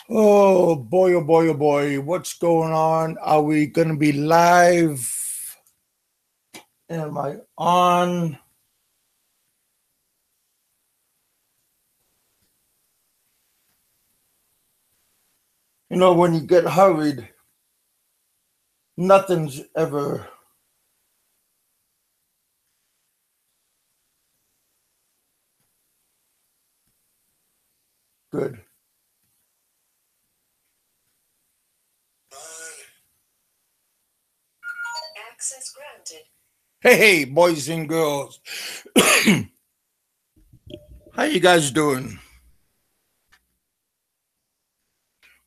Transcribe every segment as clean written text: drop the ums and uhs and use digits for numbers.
Oh boy, oh boy, oh boy. What's going on? Are we going to be live? Am I on? You know, when you get hurried, nothing's ever good. Access granted. Hey, boys and girls. How you guys doing?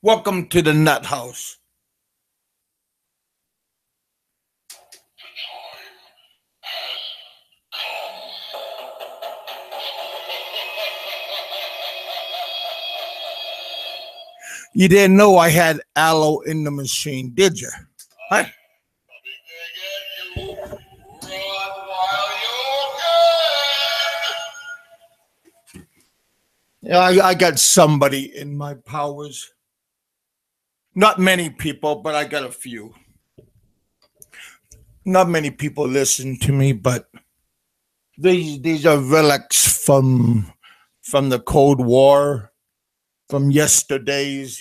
Welcome to the Nut House. You didn't know I had aloe in the machine, did you? Hi. Yeah, I got somebody in my powers. Not many people, but I got a few. Not many people listen to me, but these are relics from the Cold War, from yesteryears,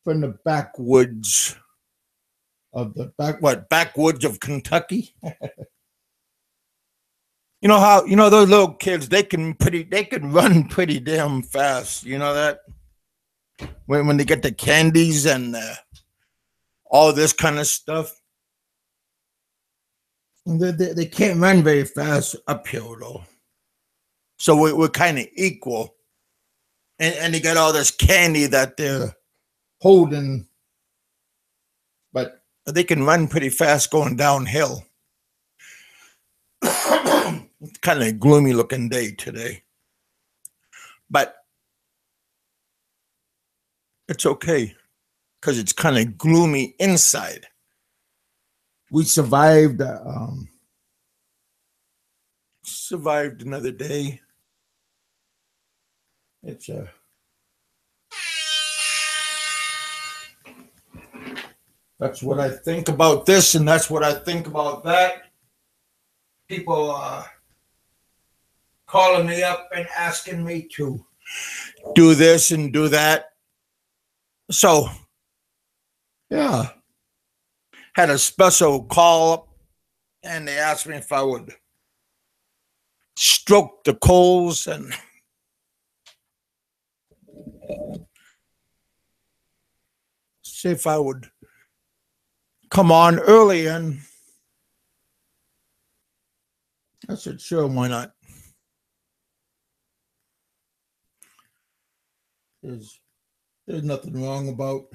from the backwoods of the backwoods of Kentucky. You know how those little kids, they can run pretty damn fast. You know that when they get the candies and all this kind of stuff, they can't run very fast uphill though. So we're kind of equal, and they got all this candy that they're holding, but they can run pretty fast going downhill. It's kind of a gloomy looking day today, but it's okay because it's kind of gloomy inside. We survived another day. It's that's what I think about this, and that's what I think about that. People calling me up and asking me to do this and do that. So, yeah, had a special call up, and they asked me if I would stroke the coals and see if I would come on early, and I said, sure, why not? There's nothing wrong about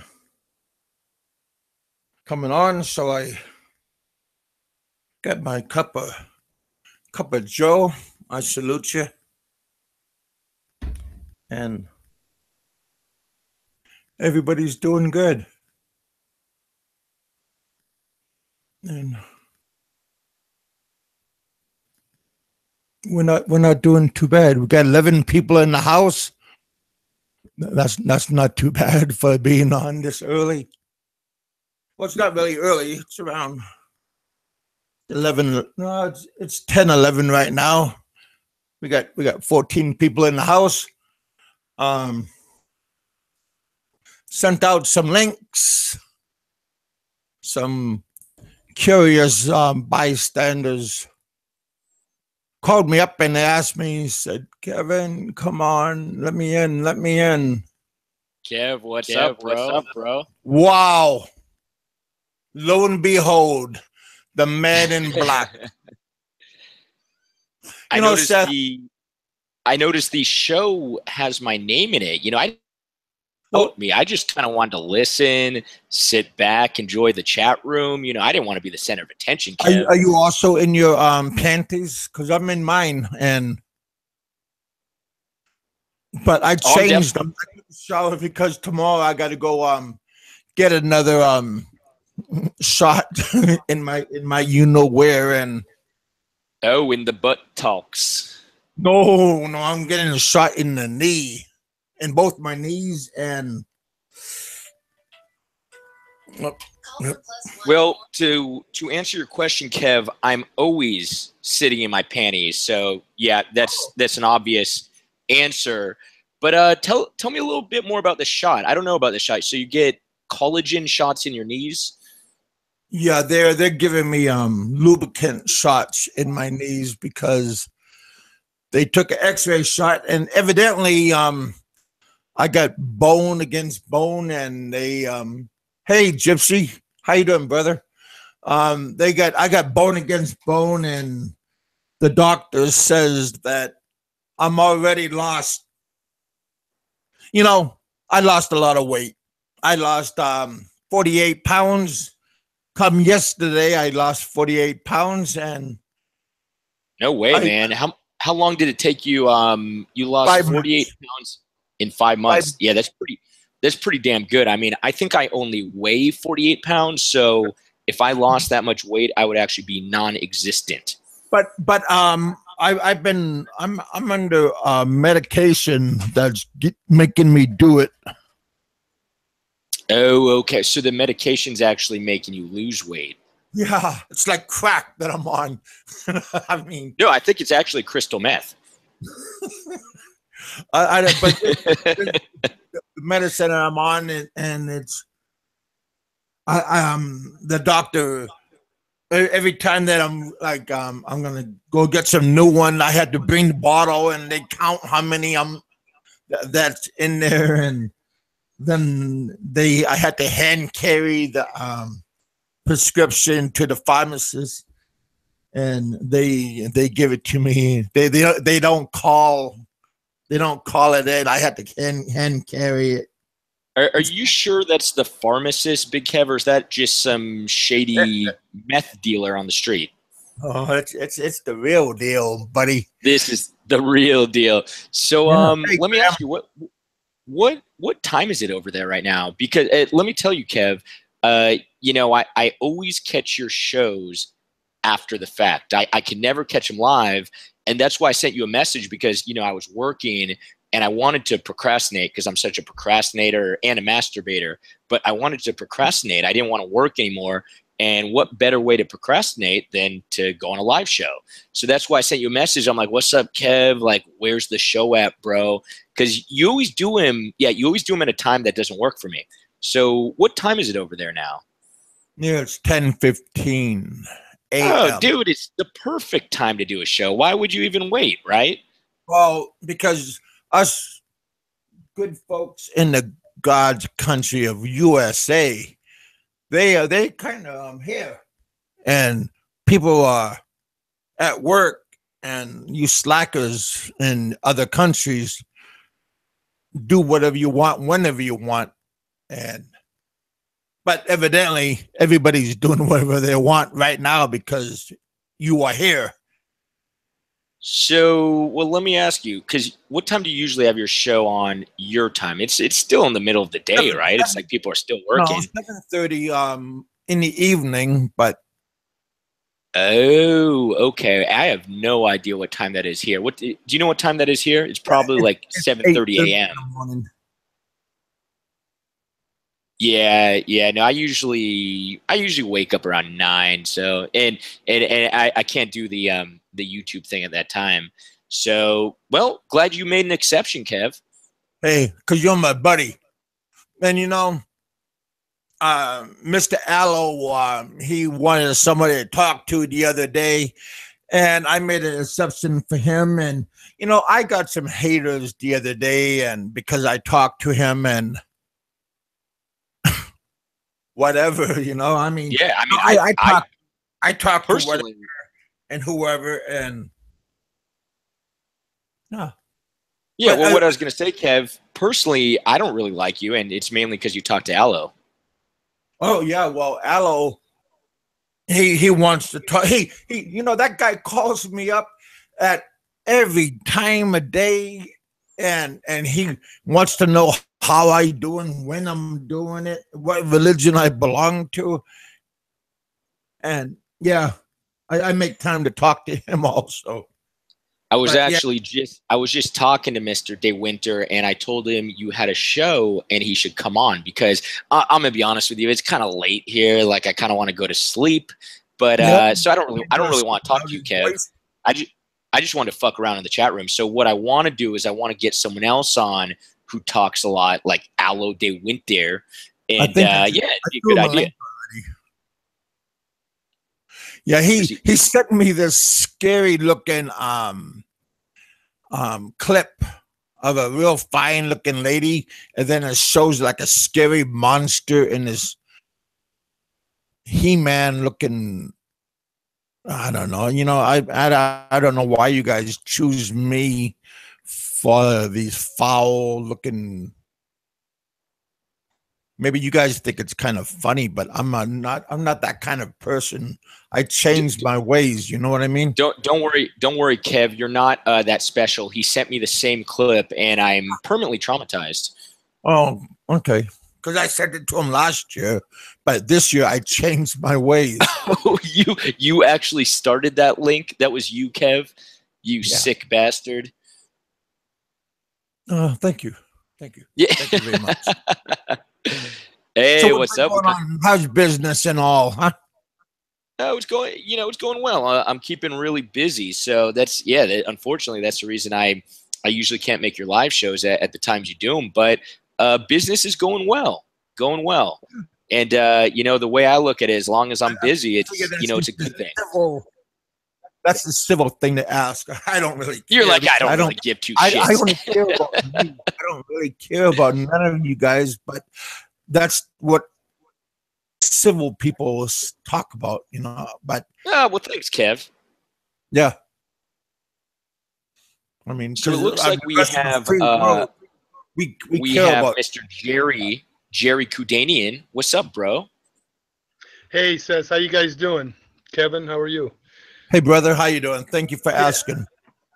coming on, so I got my cup of Joe. I salute you, and everybody's doing good, and we're not doing too bad. We got 11 people in the house. That's not too bad for being on this early. Well, it's not really early. It's around 11. No, it's 10, 11 right now. We got 14 people in the house. Sent out some links. Some curious bystanders called me up and they asked me, said, Kevin, come on, let me in. Kev, what's up, bro? Wow. Lo and behold, the man in black. I noticed the show has my name in it. I just kind of wanted to listen, sit back, enjoy the chat room. I didn't want to be the center of attention, Kev. Are you also in your panties? Because I'm in mine, but I changed them. Shower because tomorrow I got to go get another shot in my you know where, and in the butt talks. No, I'm getting a shot in the knee. in both my knees and. Well, to answer your question, Kev, I'm always sitting in my panties. So yeah, that's an obvious answer. But tell me a little bit more about the shot. I don't know about the shot. So you get collagen shots in your knees? Yeah, they're giving me lubricant shots in my knees because they took an X-ray shot, and evidently I got bone against bone, and they hey Gypsy, how you doing, brother? I got bone against bone, and the doctor says that I'm already lost. You know, I lost a lot of weight. I lost 48 pounds. Come yesterday, I lost 48 pounds, and No way, I man. How long did it take you? You lost 5 48 months. pounds in 5 months. Yeah, that's pretty damn good. I mean, I think I only weigh 48 pounds, so if I lost that much weight, I would actually be non-existent. I'm under medication that's making me do it. Oh, okay. So the medication's actually making you lose weight. Yeah, it's like crack that I'm on. I mean, No, I think it's actually crystal meth. but the medicine that I'm on, and it's the doctor. Every time that I'm like I'm gonna go get some new one, I had to bring the bottle, and they count how many that's in there, and then I had to hand carry the prescription to the pharmacist, and they give it to me. They don't call it in. I had to hand carry it. Are you sure that's the pharmacist, Bigkev, or is that just some shady meth dealer on the street? Oh, it's the real deal, buddy. This is the real deal. So, Yeah. Hey, let me ask you, what time is it over there right now? Because let me tell you, Kev, I always catch your shows after the fact. I can never catch them live, and that's why I sent you a message, because I was working and I wanted to procrastinate because I'm such a procrastinator and a masturbator, but I wanted to procrastinate. I didn't want to work anymore. And what better way to procrastinate than to go on a live show? So that's why I sent you a message. I'm like, what's up, Kev? Like, where's the show at, bro? Because you always do him. Yeah, you always do him at a time that doesn't work for me. So what time is it over there now? Yeah, it's 10:15 a.m. Oh, dude, it's the perfect time to do a show. Why would you even wait, right? Well, because us good folks in the God's country of USA, they kind of here, and people are at work, and you slackers in other countries do whatever you want whenever you want, but evidently everybody's doing whatever they want right now because you are here. So, well, let me ask you, because what time do you usually have your show on your time? It's still in the middle of the day, right? It's like people are still working. No, 7:30 in the evening, but Oh, okay. I have no idea what time that is here. What do you know what time that is here? It's probably like 7:30 a.m. Yeah, yeah. No, I usually wake up around 9. So and I can't do the YouTube thing at that time. So, well, glad you made an exception, Kev. Hey, because you're my buddy. And Mr. Allo, he wanted somebody to talk to the other day, and I made an exception for him. And I got some haters the other day, and because I talked to him and whatever, I mean, Yeah, I mean, I talk to whatever personally, and whoever, and no. yeah. But Well, what I was gonna say, Kev, personally, I don't really like you, and it's mainly because you talk to Allo. oh yeah, well, Allo, he wants to talk. He that guy calls me up at every time of day, and he wants to know how I doing, when I'm doing it, what religion I belong to, and yeah, I make time to talk to him also. I was But, actually I was just talking to Mr. De Winter, and I told him you had a show and he should come on because I'm gonna be honest with you, it's kind of late here. Like I kind of want to go to sleep, but so I don't really want to talk to you, Kev. I just I just want to fuck around in the chat room. So what I want to do is I want to get someone else on who talks a lot, like Aloe De Winter, and yeah, it'd be a good idea. Yeah, he sent me this scary looking clip of a real fine looking lady, and then it shows like a scary monster in this He-Man looking. I don't know. You know, I don't know why you guys choose me for these foul looking. Maybe you guys think it's kind of funny, but I'm not that kind of person. I changed my ways. You know what I mean? Don't worry, Kev. You're not that special. He sent me the same clip, and I'm permanently traumatized. Oh, okay. Because I sent it to him last year, but this year I changed my ways. Oh, you actually started that link? That was you, Kev? You sick bastard. Thank you. Yeah. Thank you very much. Hey, so what's up? How's business and all, huh? It's going, it's going well. I'm keeping really busy. So that's, unfortunately, that's the reason I usually can't make your live shows at the times you do them. But business is going well. And, the way I look at it, as long as I'm busy, it's, it's a good thing. That's the civil thing to ask. I don't really care. You're like, I don't really give two shits. I don't care about you. I don't really care about none of you guys, but that's what civil people talk about, but well, thanks, Kev. Yeah. I mean, so it looks like we have we have Mr. Jerry Kudanian. What's up, bro? Hey, Sez, how you guys doing? Kevin, how are you? Hey, brother, how you doing? Thank you for asking.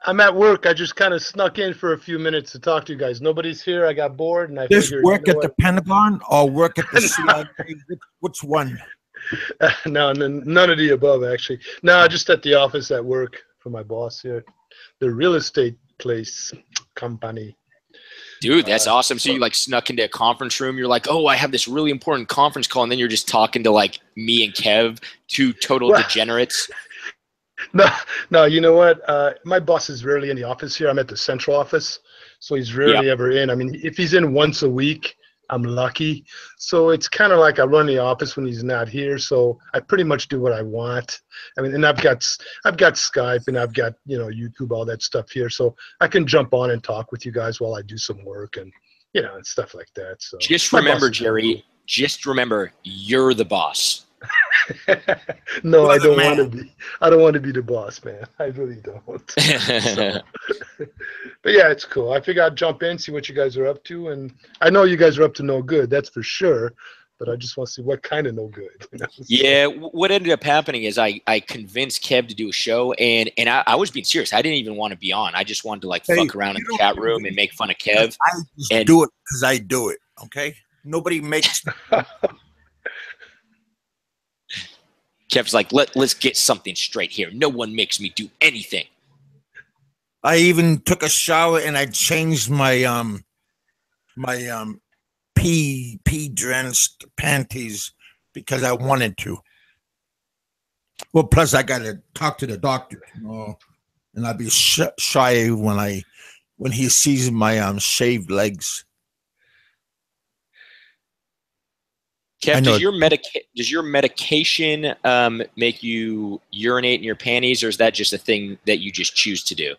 I'm at work. I just kind of snuck in for a few minutes to talk to you guys. Nobody's here. I got bored, and I figured. Work at the Pentagon or work at the CIA? Which one? No, none of the above, actually. No, just at the office at work for my boss here, the real estate place company. Dude, that's awesome. So you like snuck into a conference room. You're like, oh, I have this really important conference call, and then you're just talking to like me and Kev, two total degenerates. No, you know what? My boss is rarely in the office here. I'm at the central office, so he's rarely ever in. I mean, if he's in once a week, I'm lucky. So it's kind of like I run the office when he's not here. So I pretty much do what I want. I mean, and I've got Skype and I've got YouTube, all that stuff here, so I can jump on and talk with you guys while I do some work and and stuff like that. So just remember, Jerry. Just remember, you're the boss. No, I don't want to be. I don't want to be the boss, man. I really don't. But yeah, it's cool. I figured I'd jump in, see what you guys are up to, and I know you guys are up to no good. That's for sure. But I just want to see what kind of no good. Yeah, what ended up happening is I convinced Kev to do a show, and I was being serious. I didn't even want to be on. I just wanted to like fuck around in the chat room and make fun of Kev. I just do it because I do it. Okay, nobody makes. Kev's like, let's get something straight here. No one makes me do anything. I even took a shower and I changed my pee drenched panties because I wanted to. Well, plus I got to talk to the doctor, and I'd be shy when he sees my shaved legs. Kev, does your medication make you urinate in your panties, or is that just a thing that you just choose to do?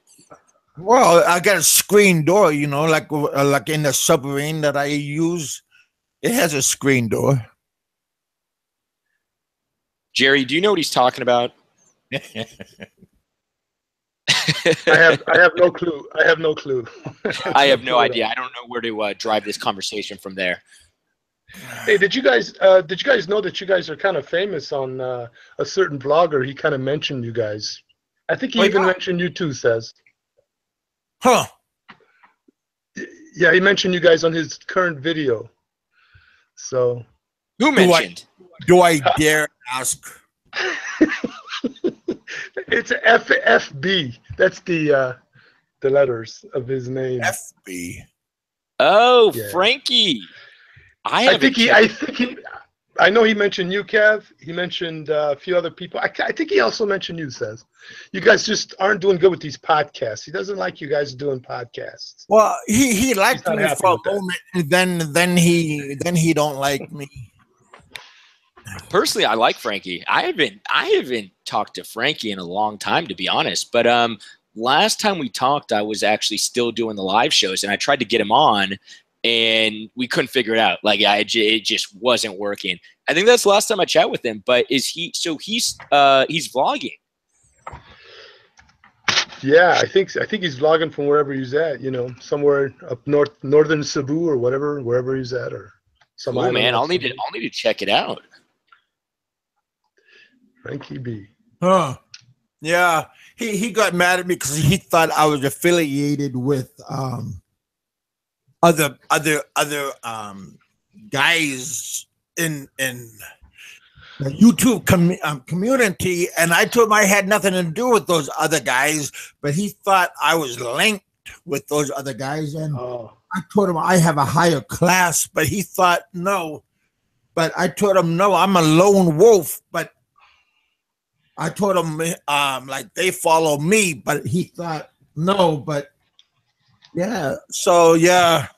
Well, I got a screen door, like in the submarine that I use. It has a screen door. Jerry, do you know what he's talking about? I have no clue. I have no clue. I have no idea. I don't know where to drive this conversation from there. Hey, did you guys know that you guys are kind of famous on a certain blogger? He kind of mentioned you guys. I think he even mentioned you too, Sez. Huh. Yeah, he mentioned you guys on his current video. So who mentioned? Do I dare ask? It's FFB. That's the letters of his name. FB. Oh, Yeah. Frankie. I think he. I know he mentioned you, Kev. He mentioned a few other people. I think he also mentioned you, Sez. You guys just aren't doing good with these podcasts. He doesn't like you guys doing podcasts. Well, he liked not me happy for a with that. moment, and then he don't like me. Personally, I like Frankie. I haven't talked to Frankie in a long time, to be honest. But last time we talked, I was actually still doing the live shows, and I tried to get him on, and we couldn't figure it out. Like, it just wasn't working. I think that's the last time I chat with him. But is he? So he's vlogging. Yeah, I think he's vlogging from wherever he's at. You know, somewhere up northern Cebu or wherever he's at, or some Cool, island. man. off I'll need Cebu. to check it out. Frankie B. Huh? Yeah, he got mad at me because he thought I was affiliated with other guys in the YouTube community, and I told him I had nothing to do with those other guys, but he thought I was linked with those other guys, and I told him I have a higher class, but he thought no. But I told him no, I'm a lone wolf, but I told him like they follow me, but he thought no, but yeah. So yeah,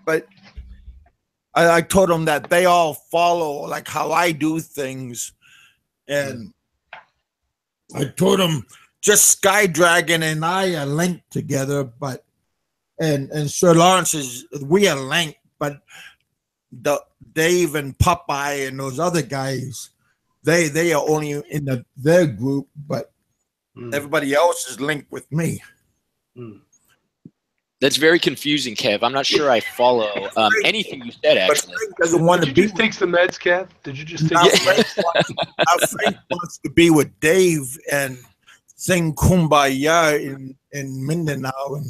but I told him that they all follow like how I do things, and I told him just Sky Dragon and I are linked together, but and Sir Lawrence we are linked, but the Dave and Popeye and those other guys, they are only in their group, but everybody else is linked with me. That's very confusing, Kev. I'm not sure I follow anything you said, But actually. Frank doesn't want to Did you be. just take some meds, Kev? Did you just take Now some meds? Frank wants to be with Dave and sing Kumbaya in Mindanao, and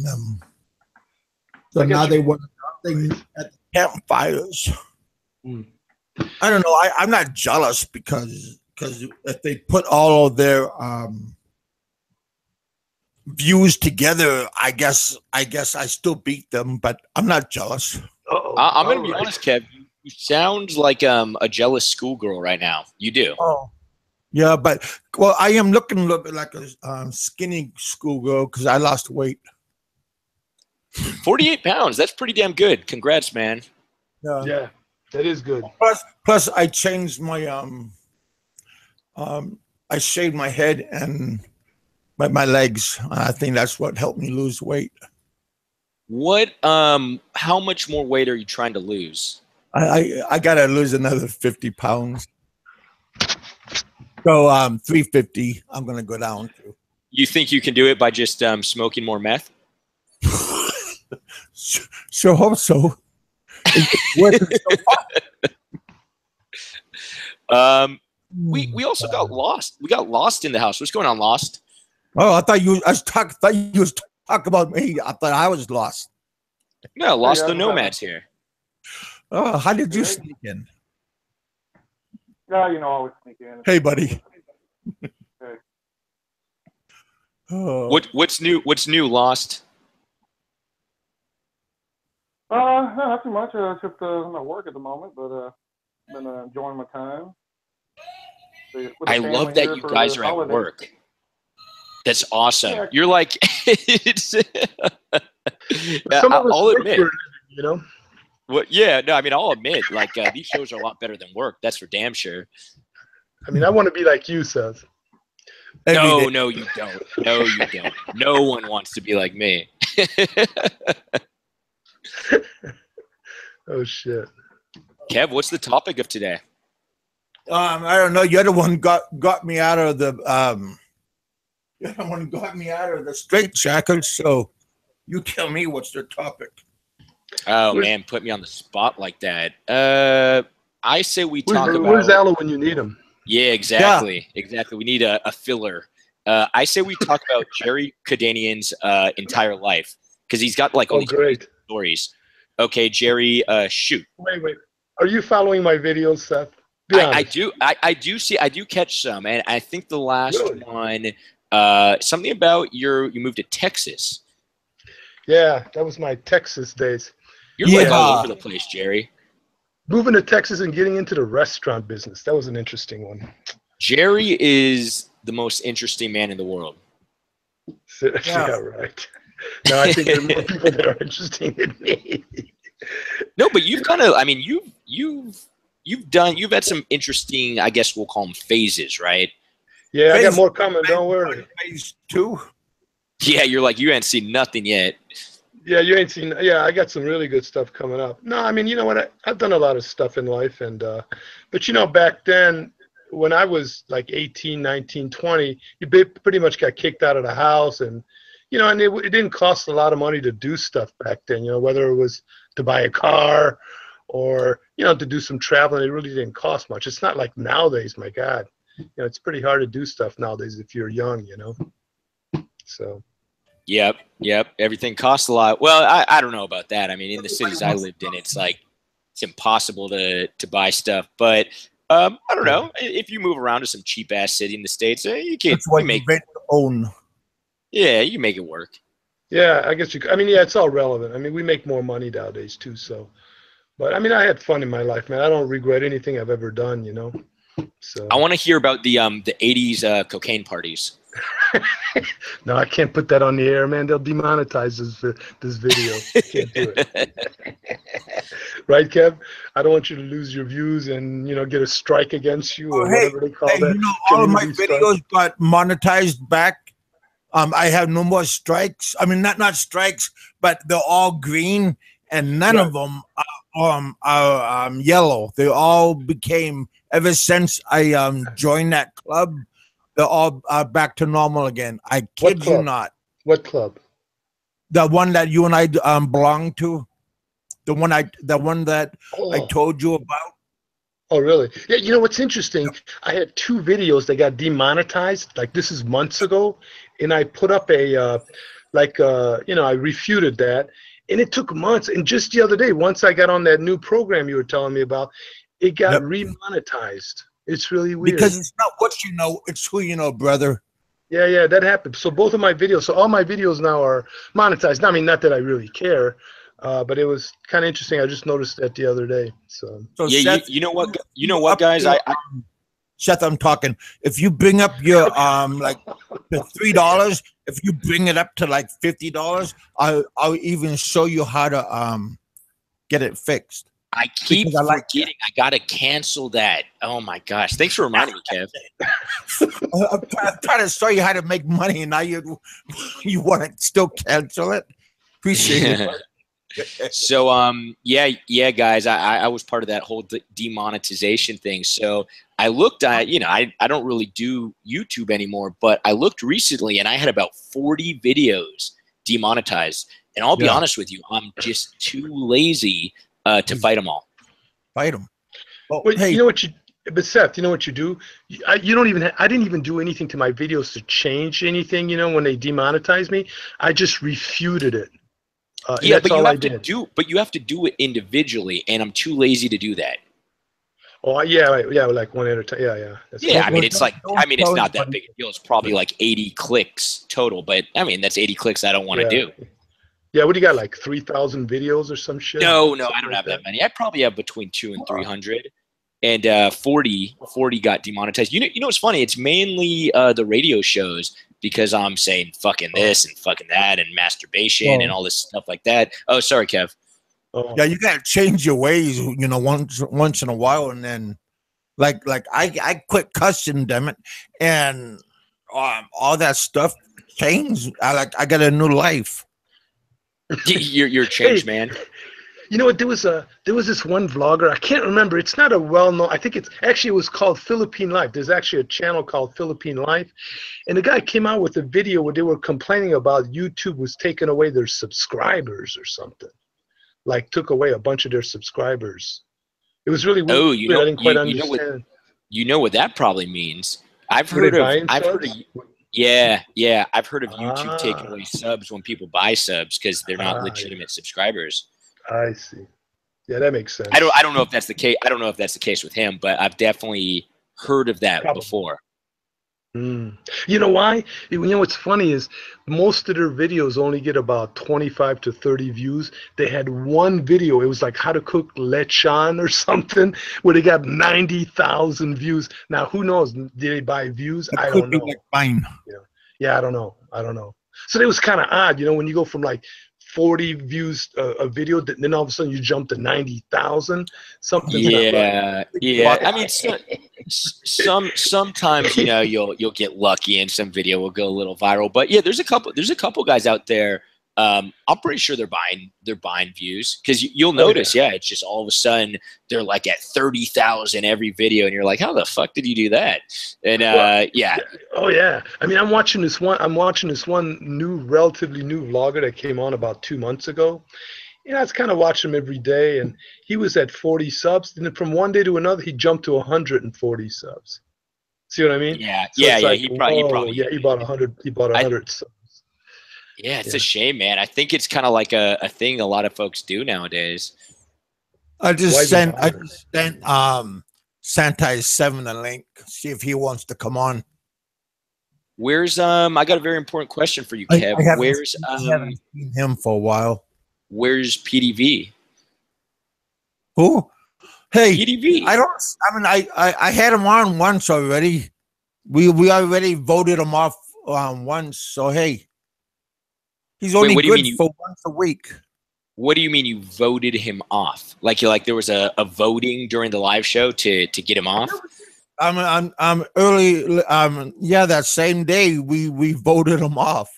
so now they want to sing at the campfires. I don't know. I'm not jealous because if they put all of their views together, I guess I still beat them, but I'm not jealous. I'm going to be honest, Kev. You sound like a jealous schoolgirl right now. You do. Oh, yeah, but well, I am looking a little bit like a skinny schoolgirl because I lost weight. 48 pounds. That's pretty damn good. Congrats, man. Yeah, that is good. Plus, I changed my I shaved my head and my legs. I think that's what helped me lose weight. What? How much more weight are you trying to lose? I gotta lose another 50 pounds. So 350. I'm gonna go down to. You think you can do it by just smoking more meth? Sure hope so. It's working so hard. We also got lost. We got lost in the house. What's going on, Lost? Oh, I thought you was talking about me. I thought I was lost. No, Lost the Nomads here. Oh, how did you sneak in? Yeah, I always sneak in. Hey, buddy. Hey. Oh. What's new? What's new, Lost? No, not too much. Just I'm at work at the moment, but been enjoying my time. I love that you guys are at work. That's awesome. Yeah. You're like, it's. Some of us I'll work admit. for a living, What? Yeah, no, I mean, I'll admit, like these shows are a lot better than work. That's for damn sure. I mean, I want to be like you, Seth. No, you don't. No, you don't. No one wants to be like me. Oh shit. Kev, what's the topic of today? I don't know. You're the one got me out of the you're the one got me out of the straitjacket. So you tell me what's the topic. Oh man, put me on the spot like that. I say we talk about. Where's Aloe when you need him? Yeah, exactly. Yeah. Exactly. We need a filler. I say we talk about Jerry Kadanian's entire life because he's got like all these great stories. Okay, Jerry, shoot. Wait. Are you following my videos, Seth? I do. I do see. I do catch some, and I think the last one Something about you moved to Texas. Yeah, that was my Texas days. You're like all over the place, Jerry. Moving to Texas and getting into the restaurant business. That was an interesting one. Jerry is the most interesting man in the world. Yeah, right. No, I think there are more people that are interesting than me. No, but you've kind of, I mean, you've had some interesting, I guess we'll call them phases, right? Yeah, I got more coming. Don't worry. Phase 2. Yeah, you're like, you ain't seen nothing yet. Yeah, you ain't seen. Yeah, I got some really good stuff coming up. No, I mean, you know what? I've done a lot of stuff in life, and but you know, back then when I was like 18, 19, 20, you pretty much got kicked out of the house, and you know, and it didn't cost a lot of money to do stuff back then. You know, whether it was to buy a car or you know to do some traveling, it really didn't cost much. It's not like nowadays. My God, you know, it's pretty hard to do stuff nowadays if you're young. You know, so. Yep. Everything costs a lot. Well, I don't know about that. I mean, in the cities I lived in, it's like it's impossible to buy stuff. But I don't know. If you move around to some cheap ass city in the States, you can. That's what you own. Yeah, you can make it work. Yeah, I guess you. I mean, yeah, it's all relevant. I mean, we make more money nowadays too. So, but I mean, I had fun in my life, man. I don't regret anything I've ever done. You know. So. I want to hear about the '80s cocaine parties. No, I can't put that on the air, man. They'll demonetize this video. Can't do it. Right, Kev? I don't want you to lose your views and you know get a strike against you or whatever they call that. You know, all of my videos got monetized back. I have no more strikes. I mean, not strikes, but they're all green, and none of them are yellow. They all became ever since I joined that club. They're all back to normal again. I kid you not. What club? The one that you and I belong to. The one that I told you about. Oh, really? Yeah. You know what's interesting? I had 2 videos that got demonetized. Like this is months ago, and I put up a you know, I refuted that, and it took months. And just the other day, once I got on that new program you were telling me about, it got remonetized. It's really weird. Because it's not what you know, it's who you know, brother. Yeah, that happened. So both of my videos, so all my videos now are monetized. I mean, not that I really care, but it was kind of interesting. I just noticed that the other day. So yeah, Seth, you know what, guys? Seth, I'm talking. If you bring up your like the $3, if you bring it up to like $50, I'll even show you how to get it fixed. I keep forgetting. I gotta cancel that. Oh my gosh! Thanks for reminding me, Kev. I'm trying to show you how to make money, and now you want to still cancel it. Appreciate it. So yeah, guys. I was part of that whole demonetization thing. So I looked at, you know, I don't really do YouTube anymore, but I looked recently, and I had about 40 videos demonetized. And I'll be honest with you, I'm just too lazy to fight them all. Fight them. Well, hey, you know what but Seth, you know what you do? You don't even. I didn't even do anything to my videos to change anything. You know, when they demonetized me, I just refuted it. Yeah, but you have to do. But you have to do it individually, and I'm too lazy to do that. Oh yeah, like one at a time. Yeah. Yeah, I mean, it's like, I mean, it's not that big a deal. It's probably like 80 clicks total, but I mean, that's 80 clicks I don't want to do. Yeah, what do you got, like 3,000 videos or some shit? No, I don't have that many. I probably have between 200 and 300, and 40 got demonetized. You know what's funny? It's mainly the radio shows because I'm saying fucking this and fucking that and masturbation and all this stuff like that. Oh, sorry, Kev. Yeah, you gotta change your ways, you know, once in a while, and then like I quit cussing, damn it, and all that stuff changed. I got a new life. You're a changed man. You know what? There was this one vlogger. I can't remember. It's not a well-known. I think it was called Philippine Life. There's actually a channel called Philippine Life, and the guy came out with a video where they were complaining about YouTube was taking away their subscribers or something. Like took away a bunch of their subscribers. It was really weird. Oh, I didn't quite understand. You know what that probably means. I've heard of yeah, I've heard of YouTube taking away subs when people buy subs because they're not legitimate subscribers. I see. Yeah, that makes sense. I don't know if that's the case. I don't know if that's the case with him, but I've definitely heard of that before. You know why? You know what's funny is most of their videos only get about 25 to 30 views. They had one video. It was like how to cook lechon or something, where they got 90,000 views. Now, who knows? Did they buy views? It I could don't be know. like mine. Yeah, I don't know. So it was kind of odd, when you go from like 40 views a video, then all of a sudden you jump to 90,000. Something's not right. Yeah. I mean, sometimes you'll get lucky and some video will go a little viral. But yeah, there's a couple guys out there. I'm pretty sure they're buying views, because you'll notice, it's just all of a sudden they're like at 30,000 every video, and you're like, how the fuck did you do that? And Oh yeah. I mean, I'm watching this one relatively new vlogger that came on about 2 months ago. I was kind of watching him every day, and he was at 40 subs, and then from one day to another he jumped to 140 subs. See what I mean? Yeah. So yeah. like, He probably he bought 100 subs. Yeah, it's a shame, man. I think it's kind of like a thing a lot of folks do nowadays. I just sent Santai 7 a link. See if he wants to come on. Where's I got a very important question for you, Kev. I haven't seen him for a while. Where's PDV? Who? Hey, PDV. I had him on once already. We already voted him off once. So hey. He's only good for once a week. What do you mean you voted him off? Like there was a voting during the live show to get him off? I'm early. That same day we voted him off.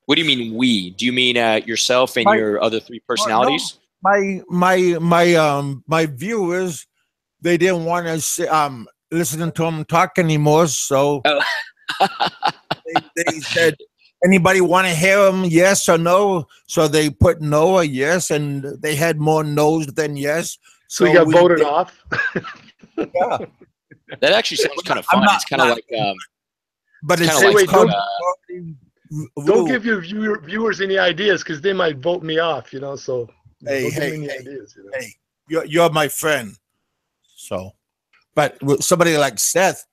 What do you mean we? Do you mean yourself and your other 3 personalities? No, my viewers, they didn't want to listening to him talk anymore, so they said, anybody want to hear him, yes or no? So they put no or yes, and they had more no's than yes. So you got voted off? Yeah. That actually sounds kind of fun. It's kind of like... but it's don't give your viewers any ideas, because they might vote me off, so... Hey, ideas, hey, you're my friend. So, but with somebody like Seth...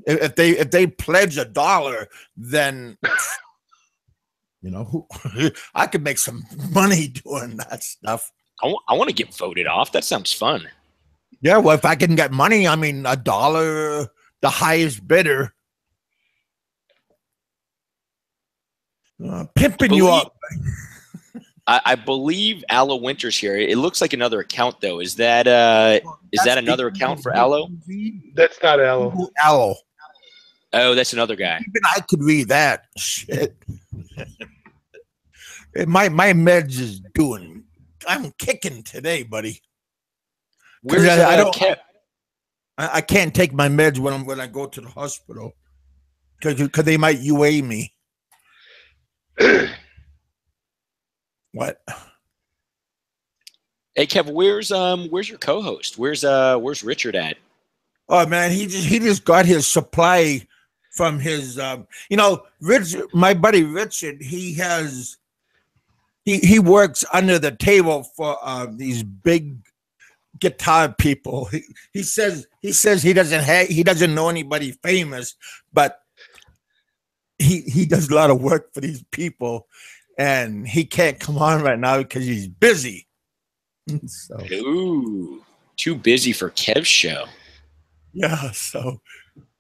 if they pledge $1, then I could make some money doing that stuff. I want to get voted off. That sounds fun. Yeah, well, if I can get money, I mean, $1, the highest bidder, pimping you up. I believe Aloe Winter's here. It looks like another account, though. Is that another account for Aloe? That's not Aloe. Aloe. Oh, that's another guy. Even I could read that shit. my meds is doing. I'm kicking today, buddy. Where's I can't take my meds when I go to the hospital because they might UA me. What? Hey Kev, where's your co-host? Where's Richard at? Oh man, he just got his supply from his Richard, my buddy Richard. He works under the table for these big guitar people. He says he doesn't know anybody famous, but he does a lot of work for these people. And he can't come on right now because he's busy. So. Ooh, too busy for Kev's show. Yeah. So,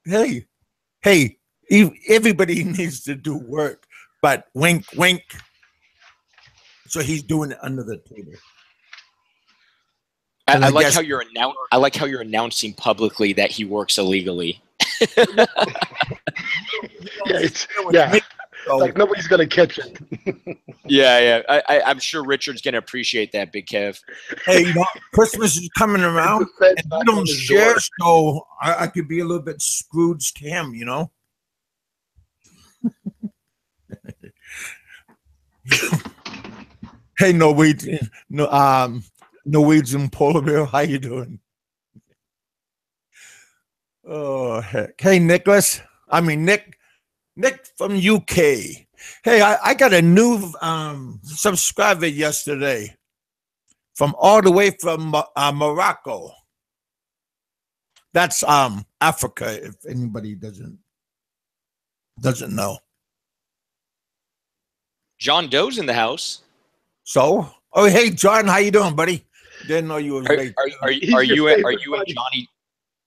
hey, everybody needs to do work, but wink, wink. So he's doing it under the table. I like how you're announcing publicly that he works illegally. Yeah. Like nobody's gonna catch it. Yeah. I'm sure Richard's gonna appreciate that, Big Kev. Hey, Christmas is coming around, and you don't share, so I could be a little bit Scrooge to him, Hey, Norwegian polar bear, how you doing? Oh heck! Hey, Nicholas. I mean Nick from UK. Hey, I got a new subscriber yesterday from all the way from Morocco. That's Africa. If anybody doesn't know. John Doe's in the house. So, oh hey John, how you doing, buddy? Didn't know you was late.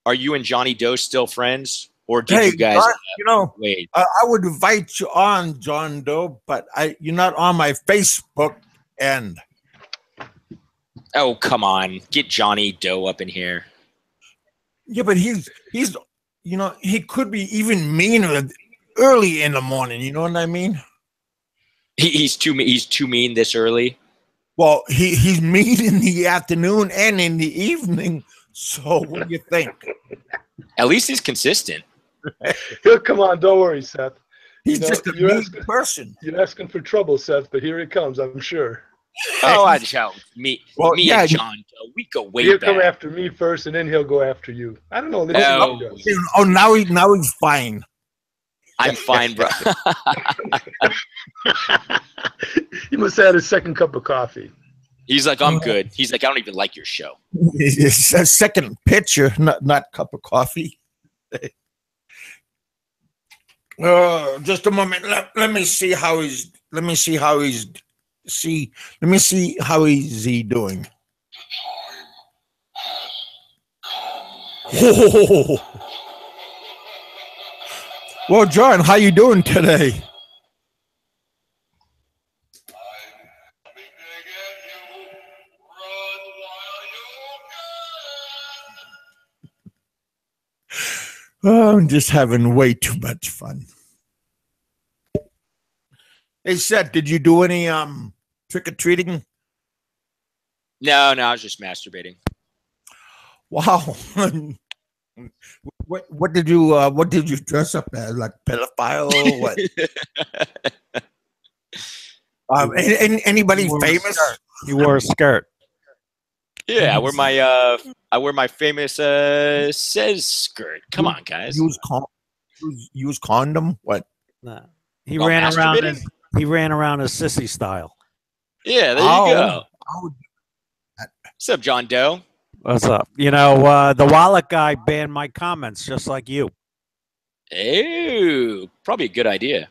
Are you and Johnny Doe still friends, or did Hey, you guys? John, wait. I would invite you on, John Doe, but you're not on my Facebook end. Oh, come on, get Johnny Doe up in here. Yeah, but he's he could be even meaner early in the morning. You know what I mean? He's too mean this early. Well, he's mean in the afternoon and in the evening. So what do you think? At least he's consistent. He'll come on. Don't worry, Seth. He's just a mean person. You're asking for trouble, Seth, but here it comes, I'm sure. Oh, I shout me and John Doe. We go way He'll back. come after me first, and then he'll go after you. I don't know. Now he's fine. I'm fine, bro. He must have had his second cup of coffee. He's like, I'm good. He's like, I don't even like your show. It's a second pitcher, not cup of coffee. Just a moment. Let me see how he's doing. Well, John, how you doing today? Oh, I'm just having way too much fun. Hey, Seth, did you do any trick-or-treating? No, I was just masturbating. Wow. What did you dress up as? Like pedophile or what? Anybody famous? You wore a skirt. Yeah, I wear my famous Sez skirt. Come on, guys. Use condom? What? Nah. He ran around as sissy style. Yeah, there you go. What's up, John Doe? What's up? You know, the wallet guy banned my comments just like you. Oh, probably a good idea.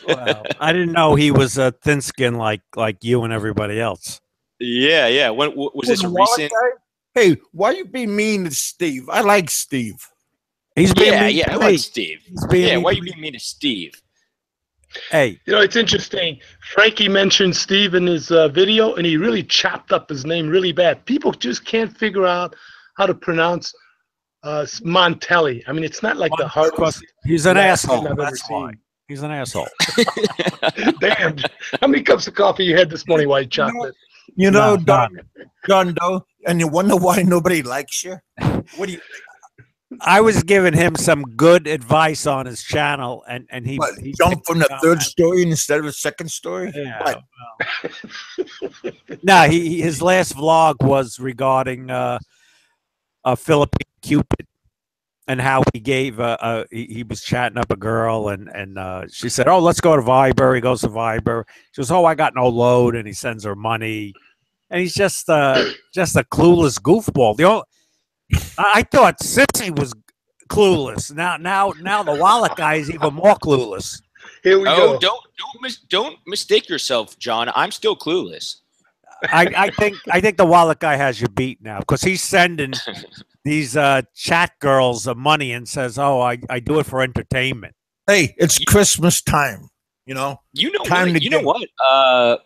Well, I didn't know he was a thin skin like you and everybody else. Yeah. When was this a recent? Hey, why you being mean to Steve? I like Steve. He's being mean I like Steve. Yeah, why you being mean to Steve? Hey, you know, it's interesting. Frankie mentioned Steve in his video, and he really chopped up his name really bad. People just can't figure out how to pronounce Montelli. I mean, it's not like the hardest. He's an asshole. That's why. He's an asshole. Damn. How many cups of coffee you had this morning, white chocolate? You know, John Doe, and you wonder why nobody likes you? What do you think? I was giving him some good advice on his channel, and he jumped from the third story instead of the second story. Yeah. No, his last vlog was regarding a Philippine Cupid and how he gave he was chatting up a girl, and she said, "Oh, let's go to Viber." He goes to Viber. She goes, "Oh, I got no load," and he sends her money, and he's just a clueless goofball. I thought Sissy was clueless. Now the wallet guy is even more clueless. Here we go. Don't mistake yourself, John. I'm still clueless. I think the wallet guy has you beat now because he's sending these chat girls money and says, "Oh, I do it for entertainment." Hey, it's Christmas time. You know what?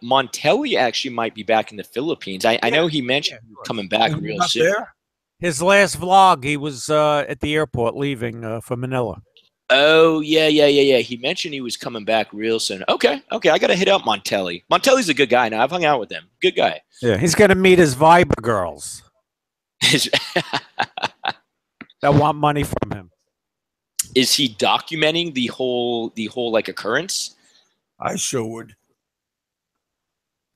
Montelli actually might be back in the Philippines. I know he mentioned coming back real soon. There? His last vlog, he was at the airport leaving for Manila. Oh, yeah. He mentioned he was coming back real soon. Okay. I got to hit up Montelli. Montelli's a good guy now. I've hung out with him. Good guy. Yeah, he's going to meet his Viber girls that want money from him. Is he documenting the whole like occurrence? I sure would.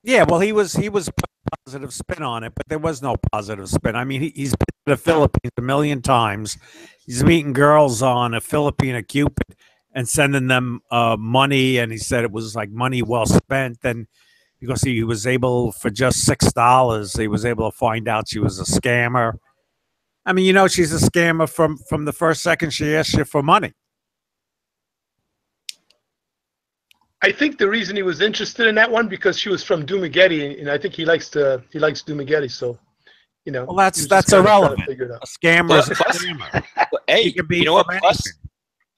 Yeah, well, he was positive spin on it, but there was no positive spin. I mean, he's been to the Philippines a million times. He's meeting girls on a Philippine Cupid and sending them money, and he said it was like money well spent. And because he was able, for just $6, he was able to find out she was a scammer. I mean, you know, she's a scammer from the first second she asks you for money. I think the reason he was interested in that one because she was from Dumageddon, and I think he likes Dumageddon. So, you know, Well, he was just that's kinda trying to irrelevant. figure it out. A scammer is a Plus- scammer. Hey, He can be you know what? from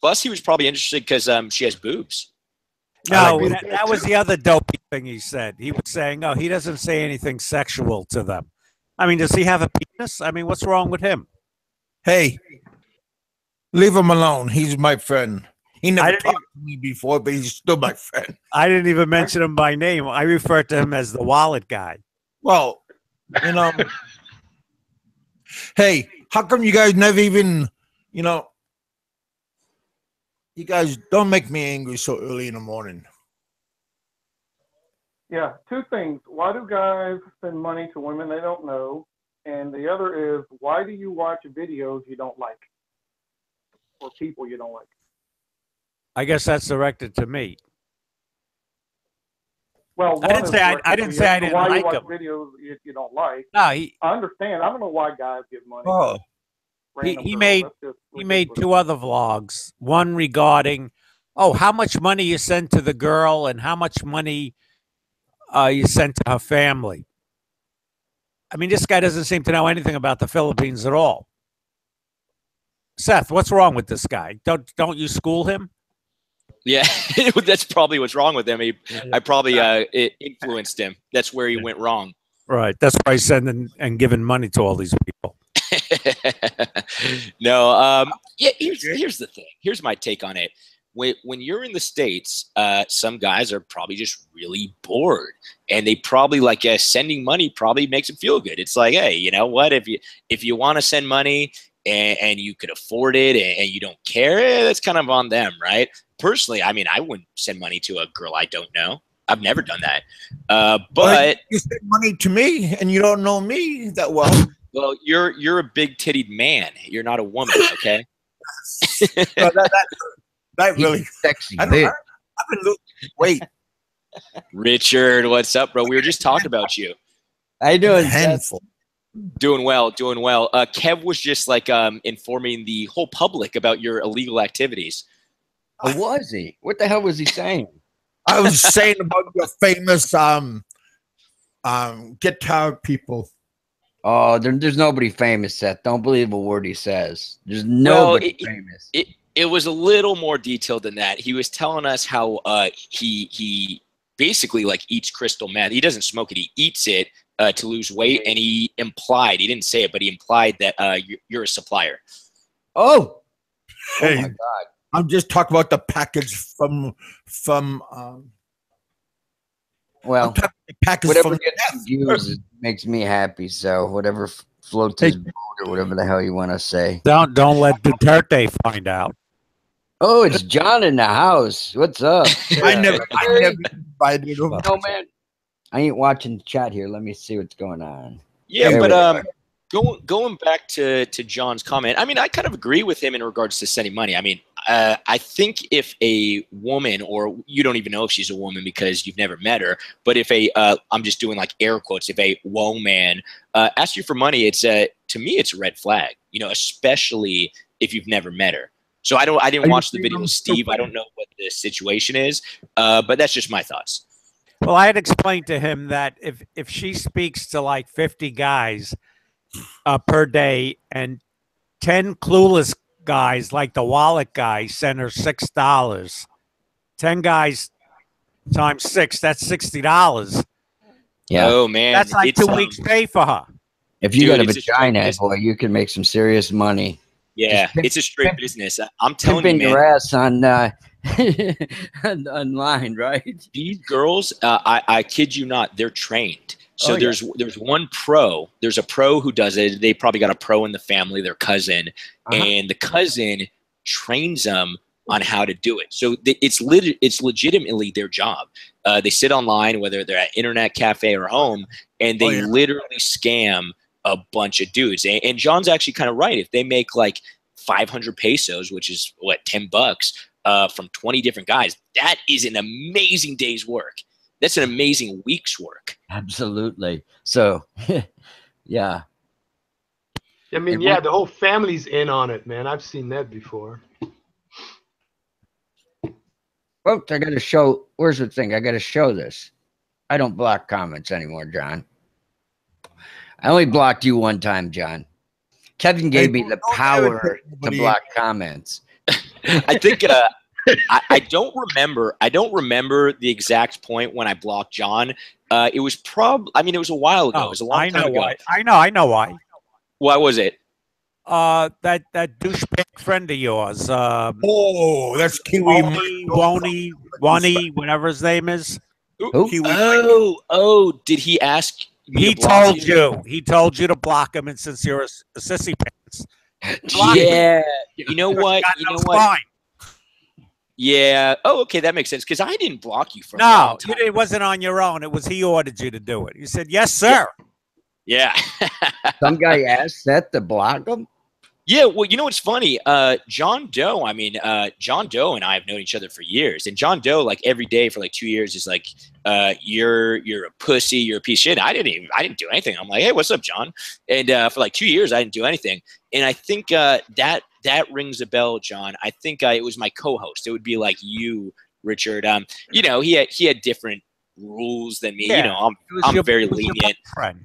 Plus, he was probably interested because she has boobs. No, like being that was the other dopey thing he said. He was saying, no, he doesn't say anything sexual to them. I mean, does he have a penis? I mean, what's wrong with him? Hey, leave him alone. He's my friend. He I never didn't talked to me before, but he's still my friend. I didn't even mention him by name. I referred to him as the wallet guy. Well, you know, hey, how come you guys never even, you know, you guys don't make me angry so early in the morning. Yeah, two things. Why do guys spend money to women they don't know? And the other is, why do you watch videos you don't like or people you don't like? I guess that's directed to me. Well, I didn't say I didn't why like you watch him. videos you don't like. No, I understand. I don't know why guys give money. Oh, to random he girls. made That's just he made ridiculous. two other vlogs. One regarding, how much money you send to the girl and how much money you sent to her family. I mean, this guy doesn't seem to know anything about the Philippines at all. Seth, what's wrong with this guy? Don't you school him? Yeah, that's probably what's wrong with him. I probably influenced him. That's where he went wrong. Right. That's why he's sending and giving money to all these people. No, yeah. Here's the thing. Here's my take on it. When you're in the States, some guys are probably just really bored, and they probably like sending money probably makes them feel good. It's like, hey, you know what? If you want to send money and you could afford it and you don't care, that's kind of on them, right? Personally, I mean, I wouldn't send money to a girl I don't know. I've never done that. But you send money to me and you don't know me that well. well, you're a big tittied man. You're not a woman, okay? No, that really Sexy I've bitch. been losing weight. Richard, what's up, bro? We were just talking about you. How you doing, Seth? Handful. Doing well, doing well. Kev was just like informing the whole public about your illegal activities. Or was he? What the hell was he saying? I was saying about your famous guitar people. Oh, there's nobody famous, Seth. Don't believe a word he says. There's nobody famous. It was a little more detailed than that. He was telling us how he basically like eats crystal meth. He doesn't smoke it. He eats it to lose weight, and he didn't say it, but he implied that you're a supplier. Oh, Hey, oh my God. I'm just talking about the package from Well, the package whatever from gets some views it makes me happy. So whatever floats his boat or whatever the hell you want to say. Don't let Duterte find out. Oh, it's John in the house. What's up? I never invited him. No, man. I ain't watching the chat here. Let me see what's going on. Yeah, There we but going back to John's comment, I mean, I kind of agree with him in regards to sending money. I mean, I think if a woman, or you don't even know if she's a woman because you've never met her, but if I'm just doing like air quotes, if a woman asks you for money, it's to me it's a red flag. You know, especially if you've never met her. So I didn't watch the video with Steve. I don't know what the situation is, but that's just my thoughts. Well, I had explained to him that if she speaks to like 50 guys per day and 10 clueless guys like the wallet guy send her $6, 10 guys times 6, that's $60. Yeah. Oh man, That's like it's, 2 weeks pay for her. If you Dude, got a it's a straight vagina, business. boy, you can make some serious money. Yeah, Just it's a straight pimp- business. I'm telling you, Pimping man. your ass on online, right? These girls, I kid you not, they're trained. So Oh, yeah. there's one pro. There's a pro who does it. They probably got a pro in the family, their cousin, and the cousin trains them on how to do it. So it's legitimately their job. They sit online, whether they're at internet cafe or home, and they literally scam a bunch of dudes. And John's actually kind of right. If they make like 500 pesos, which is what, $10 from 20 different guys, that is an amazing day's work. That's an amazing week's work. Absolutely. So, yeah. I mean, yeah, the whole family's in on it, man. I've seen that before. Folks, I got to show. Where's the thing? I got to show this. I don't block comments anymore, John. I only blocked you one time, John. Kevin gave me the power to block comments. I think I don't remember. I don't remember the exact point when I blocked John. It was it was a while ago. It was a long time ago. I know why. Why was it? That douchebag friend of yours. That's Kiwi. Woney, whatever his name is. Who? Kiwi. Did he ask? He told you. He told you to block him, and since you're a sissy pants, yeah. You know what? You know what? Yeah. Oh, okay, that makes sense. Because I didn't block you for no. It wasn't on your own. It was he ordered you to do it. You said yes, sir. Yeah. Some guy asked Seth to block him. Yeah, well, you know what's funny? John Doe. I mean, John Doe and I have known each other for years, and John Doe, like every day for like 2 years, is like, "You're a pussy. You're a piece of shit." I didn't do anything. I'm like, "Hey, what's up, John?" And for like 2 years, I didn't do anything. And I think that rings a bell, John. I think it was my co-host. It would be like you, Richard. You know, he had different rules than me. Yeah. You know, I'm very lenient.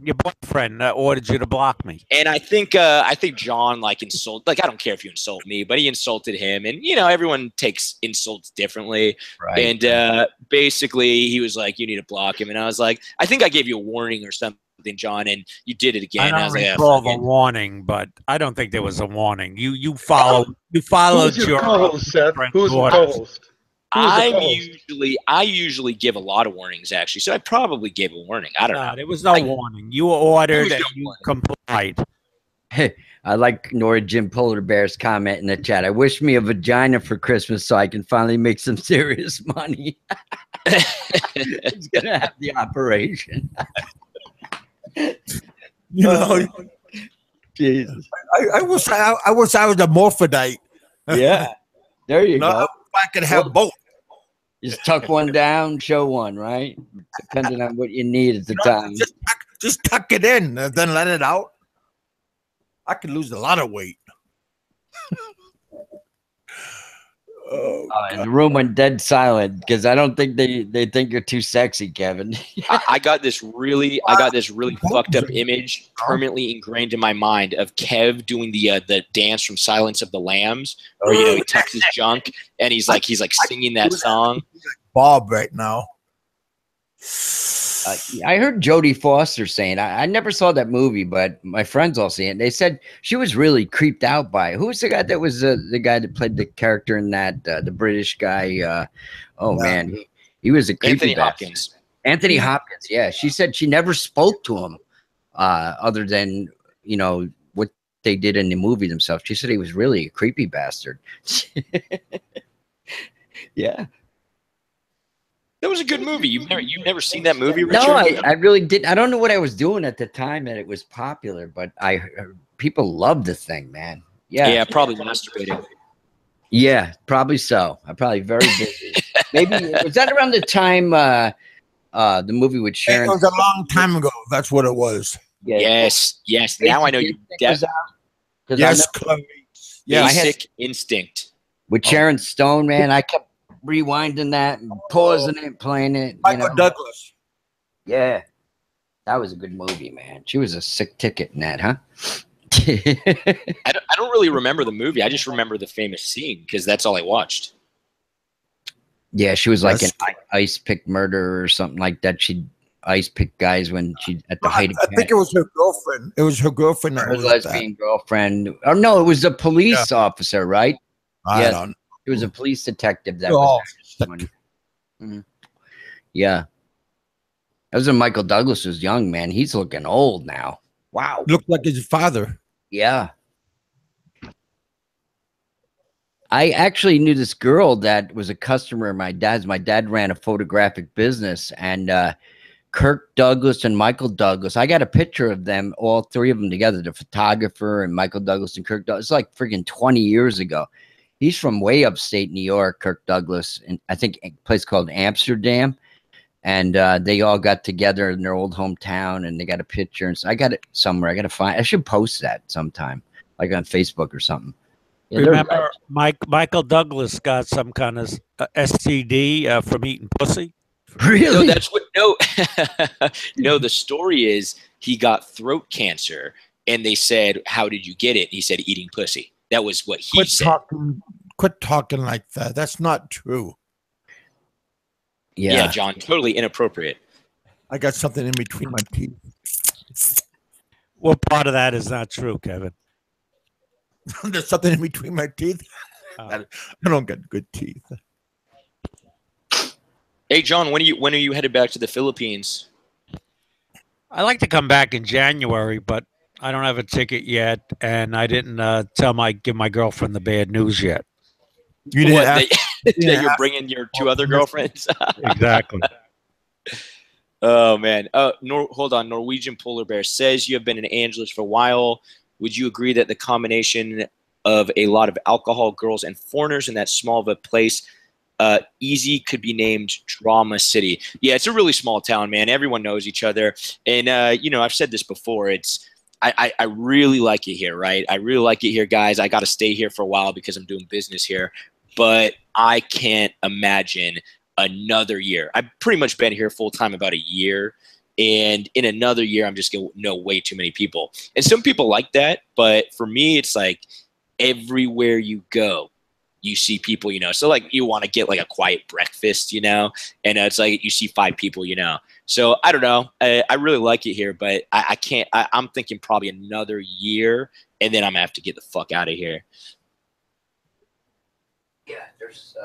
Your boyfriend ordered you to block me. And I think John I don't care if you insult me, but he insulted him, and you know everyone takes insults differently. Right. And basically he was like, "You need to block him," and I was like, "I think I gave you a warning or something, John, and you did it again." I don't recall the warning, but I don't think there was a warning. You followed your co-host, Seth? Who's the co-host? I usually give a lot of warnings, actually, so I probably gave a warning. I don't know. There was no warning. You were ordered and you complied. Hey, I like Nora Jim Polar Bear's comment in the chat. I wish me a vagina for Christmas so I can finally make some serious money. It's gonna have the operation. You know, Jesus. I wish I was a morphodite. Yeah, there you go. I could have both. Just tuck one down, show one, right? Depending on what you need at the time. Just tuck it in and then let it out. I could lose a lot of weight. And the room went dead silent because I don't think they think you're too sexy, Kevin. I got this really fucked up image permanently ingrained in my mind of Kev doing the dance from Silence of the Lambs, where you know he tucks his junk and he's like singing that song. Bob right now. I heard Jodie Foster saying, I never saw that movie, but my friends all see it. And they said she was really creeped out by it. Who was the guy that was the guy that played the character in that, the British guy? Man, he was a creepy Anthony bastard. Hopkins. Anthony Hopkins, yeah. She said she never spoke to him other than, you know, what they did in the movie themselves. She said he was really a creepy bastard. Yeah. That was a good movie. You've never seen that movie, Richard? No, I really didn't. I don't know what I was doing at the time that it was popular, but people loved the thing, man. Yeah, probably masturbating. Yeah, probably so. I'm probably very busy. Maybe was that around the time the movie with Sharon? It was a long time ago. That's what it was. Yeah. Yes. Now I know you. Yes, Chloe. Basic Instinct with Sharon Stone, man. I kept rewinding that and pausing it, playing it. Michael Douglas. Yeah, that was a good movie, man. She was a sick ticket in that, huh? I don't really remember the movie. I just remember the famous scene because that's all I watched. Yeah, she was like an ice pick murderer or something like that. She'd ice pick guys when she at the height of. I think it was her girlfriend. It was her girlfriend. Her lesbian girlfriend. Oh no, it was a police officer, right? I don't know. It was a police detective that was Yeah. That was when Michael Douglas was young, man. He's looking old now. Wow. Looked like his father. Yeah. I actually knew this girl that was a customer of my dad's. My dad ran a photographic business, and Kirk Douglas and Michael Douglas. I got a picture of them, all three of them together, the photographer and Michael Douglas and Kirk Douglas. It's like freaking 20 years ago. He's from way upstate New York, Kirk Douglas, and I think a place called Amsterdam. and they all got together in their old hometown, and they got a picture. And so I got it somewhere. I got to find. I should post that sometime, like on Facebook or something. Yeah, Remember, Michael Douglas got some kind of STD from eating pussy. really? No, that's what. No, no. The story is he got throat cancer, and they said, "How did you get it?" He said, "Eating pussy." That was what he said. Quit talking like that. That's not true. Yeah, John, totally inappropriate. I got something in between my teeth. What part of that is not true, Kevin? There's something in between my teeth. Oh. I don't got good teeth. Hey, John, when are you headed back to the Philippines? I like to come back in January, but I don't have a ticket yet, and I didn't give my girlfriend the bad news yet. You didn't What, ask, that you're bringing your two other girlfriends? Exactly. Oh man. Hold on. Norwegian Polar Bear says you have been in Angeles for a while. Would you agree that the combination of a lot of alcohol, girls, and foreigners in that small of a place, easy could be named Drama City? Yeah, it's a really small town, man. Everyone knows each other, and I've said this before. I really like it here, right? I really like it here, guys. I got to stay here for a while because I'm doing business here, but I can't imagine another year. I've pretty much been here full time about a year, and in another year, I'm just going to know way too many people. And some people like that, but for me, it's like everywhere you go, you see people, so like you want to get like a quiet breakfast, and it's like you see 5 people, So I don't know. I really like it here, but I can't. I'm thinking probably another year, and then I'm gonna have to get the fuck out of here. Yeah, there's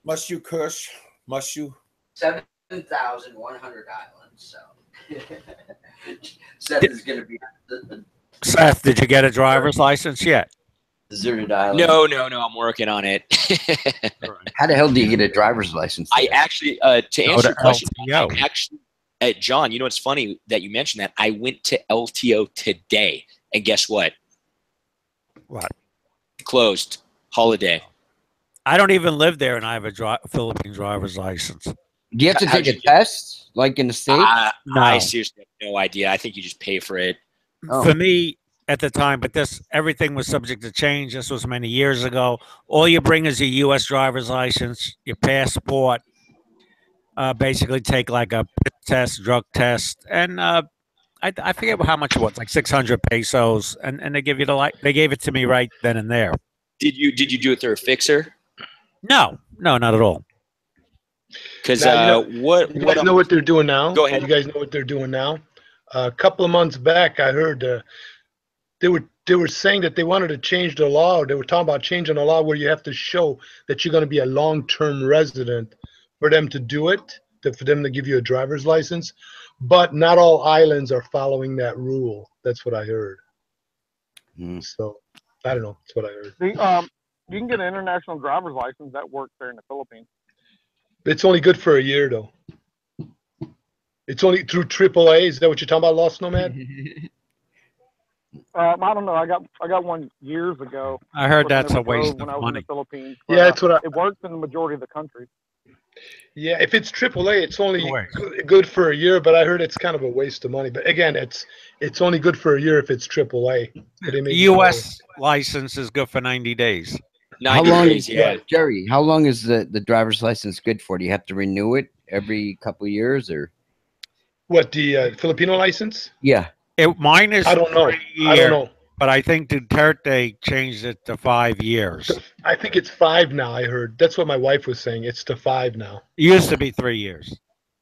must you curse? Must you? 7,100 islands. So Seth is going to be Seth, did you get a driver's license yet? deserted island. No, I'm working on it. How the hell do you get a driver's license? I actually, to answer your question, LTO. John, what's funny that you mentioned that? I went to LTO today, and guess what? What? Closed. Holiday. I don't even live there, and I have a Philippine driver's license. Do you have to How'd take a you- test, like in the States? No. I seriously have no idea. I think you just pay for it. Oh. For me at the time, but everything was subject to change. This was many years ago. All you bring is your U.S. driver's license, your passport. Basically, take like a pit test, drug test, and I forget how much it was, like 600 pesos, and they give you they gave it to me right then and there. Did you do it through a fixer? No, not at all. Because Now, what You guys know what they're doing now? Go ahead. You guys know what they're doing now? A couple of months back, I heard they were saying that they wanted to change the law. Or they were talking about changing the law where you have to show that you're going to be a long-term resident for them to do it, for them to give you a driver's license. But not all islands are following that rule. That's what I heard. So I don't know. That's what I heard. You can get an international driver's license that works there in the Philippines. It's only good for a year, though. It's only through AAA. Is that what you're talking about, Lost Nomad? I don't know. I got one years ago. I heard but I that's a never drove waste when of I was in money. the Philippines. Yeah, But, that's what it works in the majority of the country. Yeah, if it's AAA, it's only No way. good for a year. But I heard it's kind of a waste of money. But again, it's only good for a year if it's AAA. But it may The be U.S. license is good for 90 days. 90 How long days, is yeah. Jerry? How long is the driver's license good for? Do you have to renew it every couple of years, or? What, the Filipino license? Yeah, Mine is I don't know. 3 I don't years, know. but I think Duterte changed it to 5 years. I think it's 5 now. I heard that's what my wife was saying. It's to 5 now. It used to be 3 years.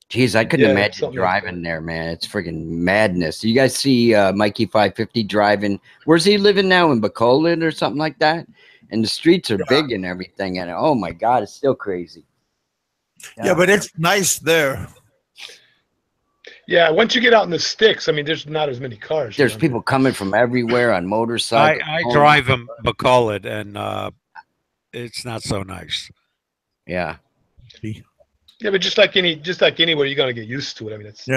jeez, I couldn't Yeah, imagine something like driving there, man. It's friggin' madness. You guys see Mikey 550 driving? Where's he living now, in Bacolod or something like that? And the streets are big and everything, and oh my God, it's still crazy. Yeah, but it's nice there. Yeah, once you get out in the sticks, I mean, there's not as many cars. There's people coming from everywhere on motorcycles. I drive in Bacolod, and it's not so nice. Yeah. Yeah, but just like anywhere, you're gonna get used to it. I mean, that's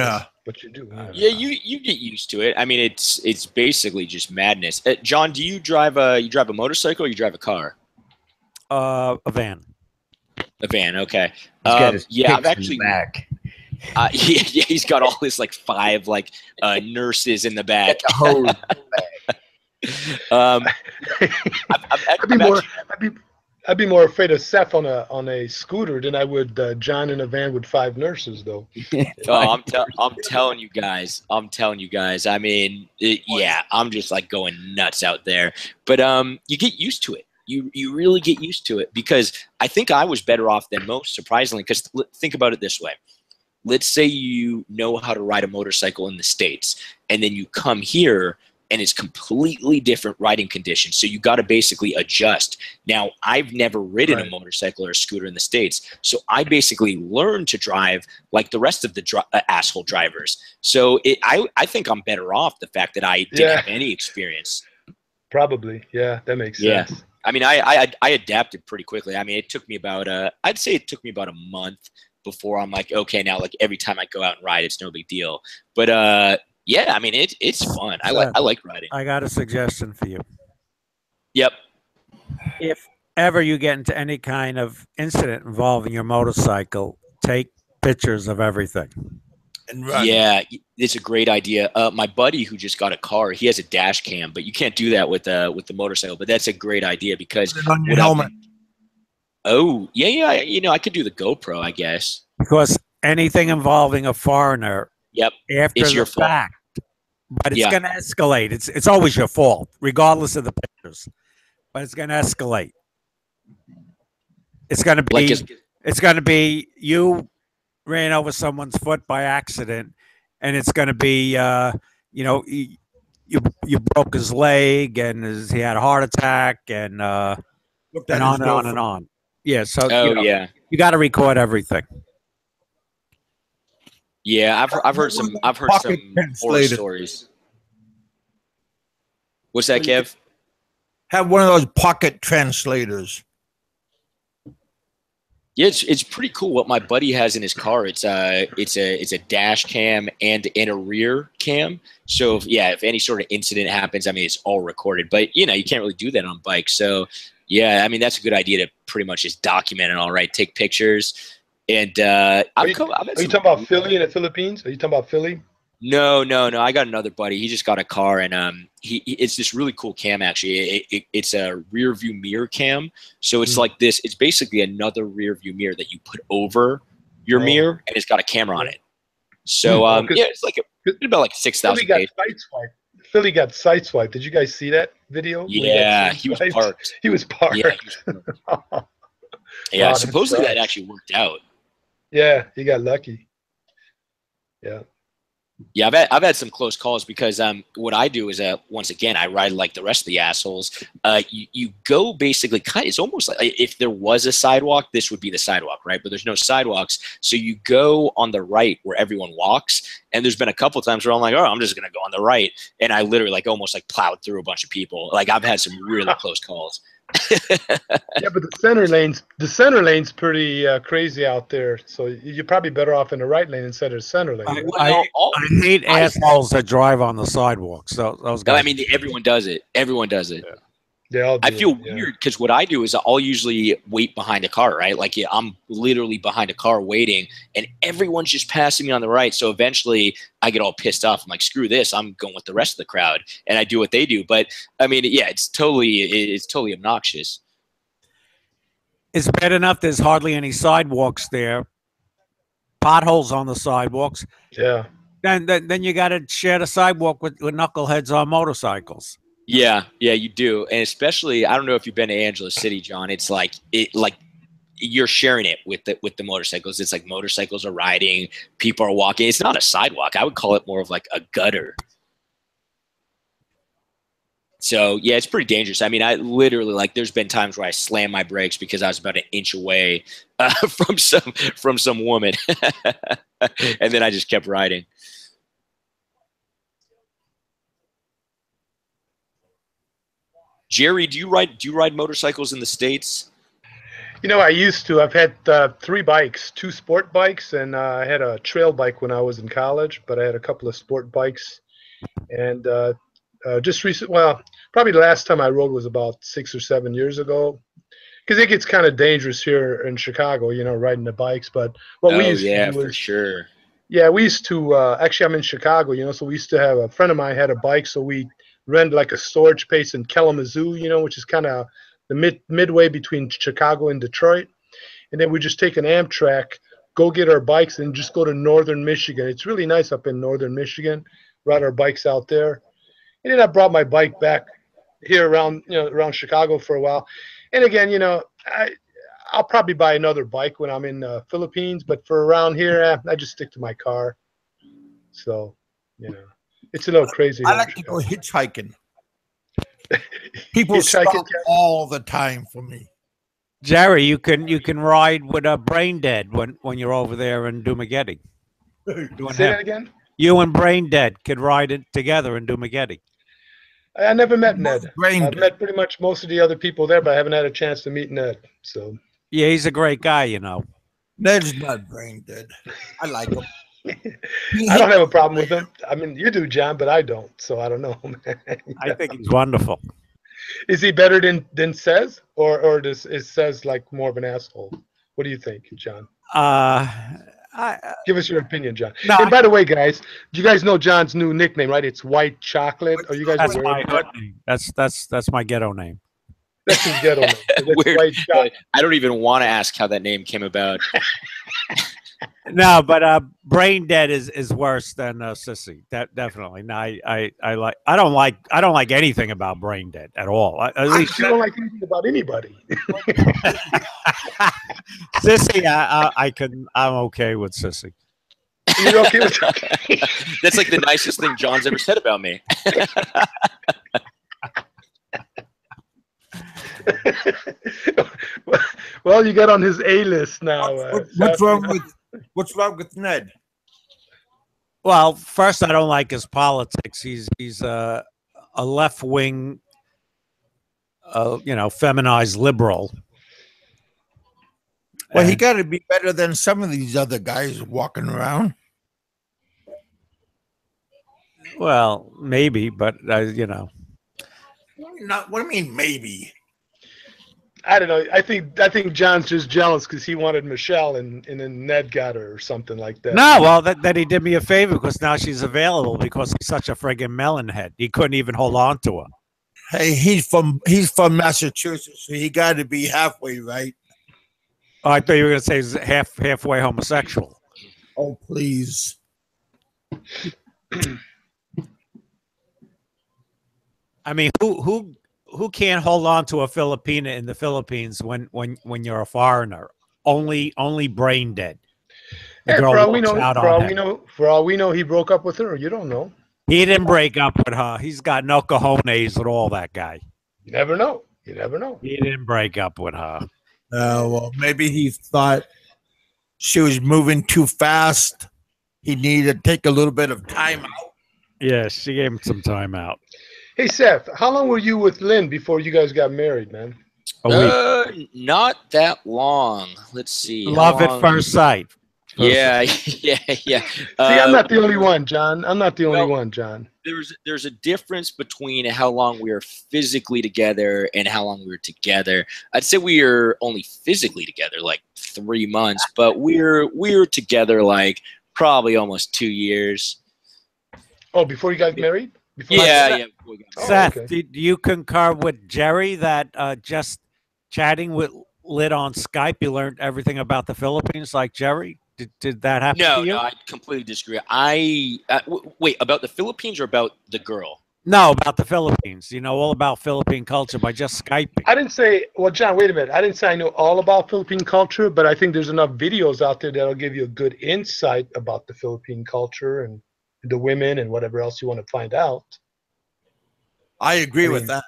what you do. Yeah, you get used to it. I mean, it's basically just madness. John, do you drive a motorcycle or you drive a car? A van. A van, okay. He's got his Yeah, kicks in the back. Yeah, he's got all his like 5 like nurses in the back. I've I'd be more afraid of Seth on a scooter than I would John in a van with 5 nurses, though. Oh, I'm telling you guys. I mean, yeah, I'm just like going nuts out there. But you get used to it. You really get used to it, because I think I was better off than most, surprisingly. Because think about it this way: let's say you know how to ride a motorcycle in the States, and then you come here, and it's completely different riding conditions. So you got to basically adjust. Now, I've never ridden a motorcycle or a scooter in the States, so I basically learned to drive like the rest of the asshole drivers. So I think I'm better off the fact that I didn't have any experience. Probably, yeah, that makes sense. I mean, I adapted pretty quickly. I mean, it took me about I'd say it took me about a month before I'm like, okay, now like every time I go out and ride, it's no big deal. But yeah, I mean, it's fun. I like riding. I got a suggestion for you. Yep. If ever you get into any kind of incident involving your motorcycle, take pictures of everything. And run. Yeah, it's a great idea. My buddy who just got a car, he has a dash cam, but you can't do that with the motorcycle. But that's a great idea, because Put it on your helmet. Oh, yeah. You know, I could do the GoPro, I guess. Because anything involving a foreigner, yep, after it's your the fault. fact, but it's going to escalate. It's always your fault, regardless of the pictures. But it's going to escalate. It's going to be it's going to be you ran over someone's foot by accident, and it's going to be you know, you broke his leg, and he had a heart attack, and on and on. Yeah, so you got to record everything. Yeah, I've heard some horror stories. What's that, Kev? Have one of those pocket translators. Yeah, it's pretty cool what my buddy has in his car. It's a dash cam and a rear cam. So if any sort of incident happens, I mean, it's all recorded. But you know, you can't really do that on bikes. So yeah, I mean, that's a good idea to pretty much just document it all, right? Take pictures. And are you talking about Philly in the Philippines? Are you talking about Philly? No. I got another buddy. He just got a car, and it's this really cool cam. Actually, it's a rear view mirror cam. So it's like this. It's basically another rear view mirror that you put over your mirror, and it's got a camera on it. So yeah, it's like about like 6,000. Philly got sideswiped. Did you guys see that video? Yeah, he was parked. He was parked. Yeah, supposedly that actually worked out. Yeah, he got lucky. Yeah, I've had some close calls, because what I do is once again, I ride like the rest of the assholes. You go basically it's almost like if there was a sidewalk, this would be the sidewalk, right? But there's no sidewalks, so you go on the right where everyone walks. And there's been a couple times where I'm like, oh, I'm just gonna go on the right, and I literally like almost like plowed through a bunch of people. Like I've had some really close calls. Yeah, but the center lane's pretty crazy out there. So you're probably better off in the right lane instead of the center lane. I hate assholes that drive on the sidewalks. So those guys. I mean, everyone does it. Everyone does it. Yeah, I feel weird, because what I do is I'll usually wait behind a car, right? Like I'm literally behind a car waiting, and everyone's just passing me on the right. So eventually I get all pissed off. I'm like, screw this. I'm going with the rest of the crowd, and I do what they do. But I mean, yeah, it's totally obnoxious. It's bad enough there's hardly any sidewalks there. Potholes on the sidewalks. Yeah. Then you got to share the sidewalk with knuckleheads on motorcycles. Yeah, you do. And especially, I don't know if you've been to Angeles City, John. It's like you're sharing it with the motorcycles. It's like motorcycles are riding, people are walking. It's not a sidewalk. I would call it more of like a gutter. So yeah, it's pretty dangerous. I mean, I literally, like, there's been times where I slammed my brakes because I was about an inch away from some woman, and then I just kept riding. Jerry, do you ride motorcycles in the States? You know, I used to. I've had 3 bikes, 2 sport bikes, and I had a trail bike when I was in college, but I had a couple of sport bikes. And just recently, well, probably the last time I rode was about 6 or 7 years ago, because it gets kind of dangerous here in Chicago, you know, riding the bikes. But what we used to do was, for sure. Yeah, we used to actually. I'm in Chicago, so we used to have a friend of mine had a bike, so we rented like a storage space in Kalamazoo, which is kind of the midway between Chicago and Detroit. And then we just take an Amtrak, go get our bikes, and just go to northern Michigan. It's really nice up in northern Michigan. Ride our bikes out there, and then I brought my bike back here around Chicago for a while. And again, I'll probably buy another bike when I'm in the Philippines, but for around here, I just stick to my car. So, it's a little crazy. I like to go hitchhiking. People stop all the time for me. Jerry, you can ride with a Brain Dead when you're over there in Dumageddon. Say that again? You and Brain Dead could ride it together in Dumageddon. I never met Ned. I've met pretty much most of the other people there, but I haven't had a chance to meet Ned. So yeah, he's a great guy, Ned's not brain dead. I like him. I don't have a problem with him. I mean, you do, John, but I don't. So I don't know, man. I think he's wonderful. Is he better than Sez, or is Sez like more of an asshole? What do you think, John? Give us your opinion, John. No, and by the way, guys, do you guys know John's new nickname, right? It's White Chocolate. Are you guys aware of that? Name. That's my ghetto name. That's his ghetto name. Weird. I don't even want to ask how that name came about. No, but Brain Dead is worse than Sissy. Definitely. No, I don't like anything about Brain Dead at all. At least you don't like anything about anybody. Sissy, I'm okay with Sissy. You're okay with that? That's like the nicest thing John's ever said about me. Well, you got on his A list now. What's wrong with Ned? Well, first, I don't like his politics. He's a left wing, feminized liberal. Well, he got to be better than some of these other guys walking around. Well, maybe, but What do you mean, maybe? I don't know. I think John's just jealous because he wanted Michelle and then Ned got her or something like that. No, well, that he did me a favor because now she's available because he's such a friggin' melonhead. He couldn't even hold on to her. Hey, he's from Massachusetts, so he got to be halfway right. Oh, I thought you were going to say he's halfway homosexual. Oh, please. I mean, who can't hold on to a Filipina in the Philippines when you're a foreigner? Only Brain Dead. For all we know, he broke up with her. You don't know. He didn't break up with her. He's got no cojones at all, that guy. You never know. You never know. He didn't break up with her. Well, maybe he thought she was moving too fast. He needed to take a little bit of time out. Yeah, she gave him some time out. Hey, Seth, how long were you with Lynn before you guys got married, man? Not that long. Let's see. Love at first sight. Yeah. See, I'm not the only one, John. I'm not the only one, John. There's a difference between how long we were physically together and how long we were together. I'd say we were only physically together like 3 months, but we were together like probably almost 2 years. Oh, before you got married? Yeah. Seth, okay. do you concur with Jerry that just chatting with Lid on Skype, you learned everything about the Philippines like Jerry? Did that happen to you? No, I completely disagree. Wait, about the Philippines or about the girl? No, about the Philippines. You know all about Philippine culture by just Skyping. I didn't say, well, John, wait a minute. I didn't say I know all about Philippine culture, but I think there's enough videos out there that'll give you a good insight about the Philippine culture and the women and whatever else you want to find out. I agree with that.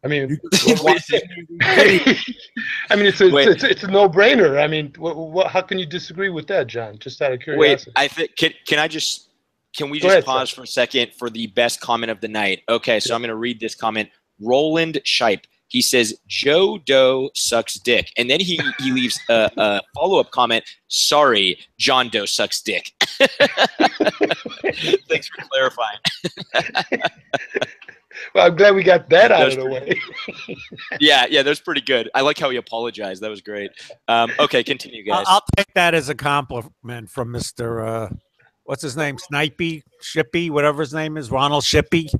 I mean, it's a no-brainer. I mean, how can you disagree with that, John? Just out of curiosity. Wait, can we just pause for a second for the best comment of the night? Okay, so I'm going to read this comment. Roland Shipe. He says, Joe Doe sucks dick. And then he leaves a follow-up comment, sorry, John Doe sucks dick. Thanks for clarifying. Well, I'm glad we got that out of the way. Yeah, that was pretty good. I like how he apologized. That was great. Okay, continue, guys. I'll take that as a compliment from Mr. What's his name? Snipey, Shippey, whatever his name is, Ronald Shippey.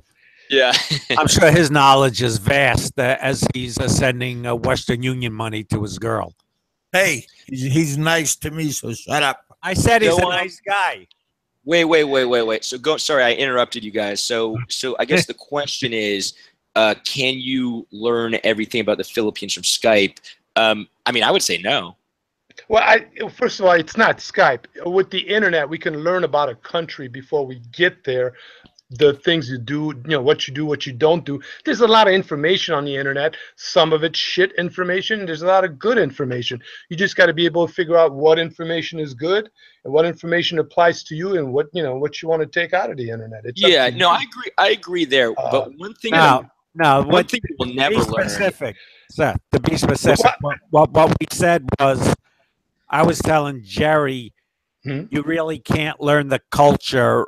Yeah. I'm sure his knowledge is vast as he's sending Western Union money to his girl. Hey, he's nice to me, so shut up. I said he's Go a on. nice guy. Wait. So sorry, I interrupted you guys. So I guess the question is, can you learn everything about the Philippines from Skype? I mean, I would say no. Well, first of all, it's not Skype. With the internet, we can learn about a country before we get there. The things you do, what you do, what you don't do. There's a lot of information on the internet. Some of it's shit information. There's a lot of good information. You just got to be able to figure out what information is good and what information applies to you and what you want to take out of the internet. It's I agree there. But one thing, one thing you will never learn. Specific, Seth, to be specific, what we said was, I was telling Jerry, you really can't learn the culture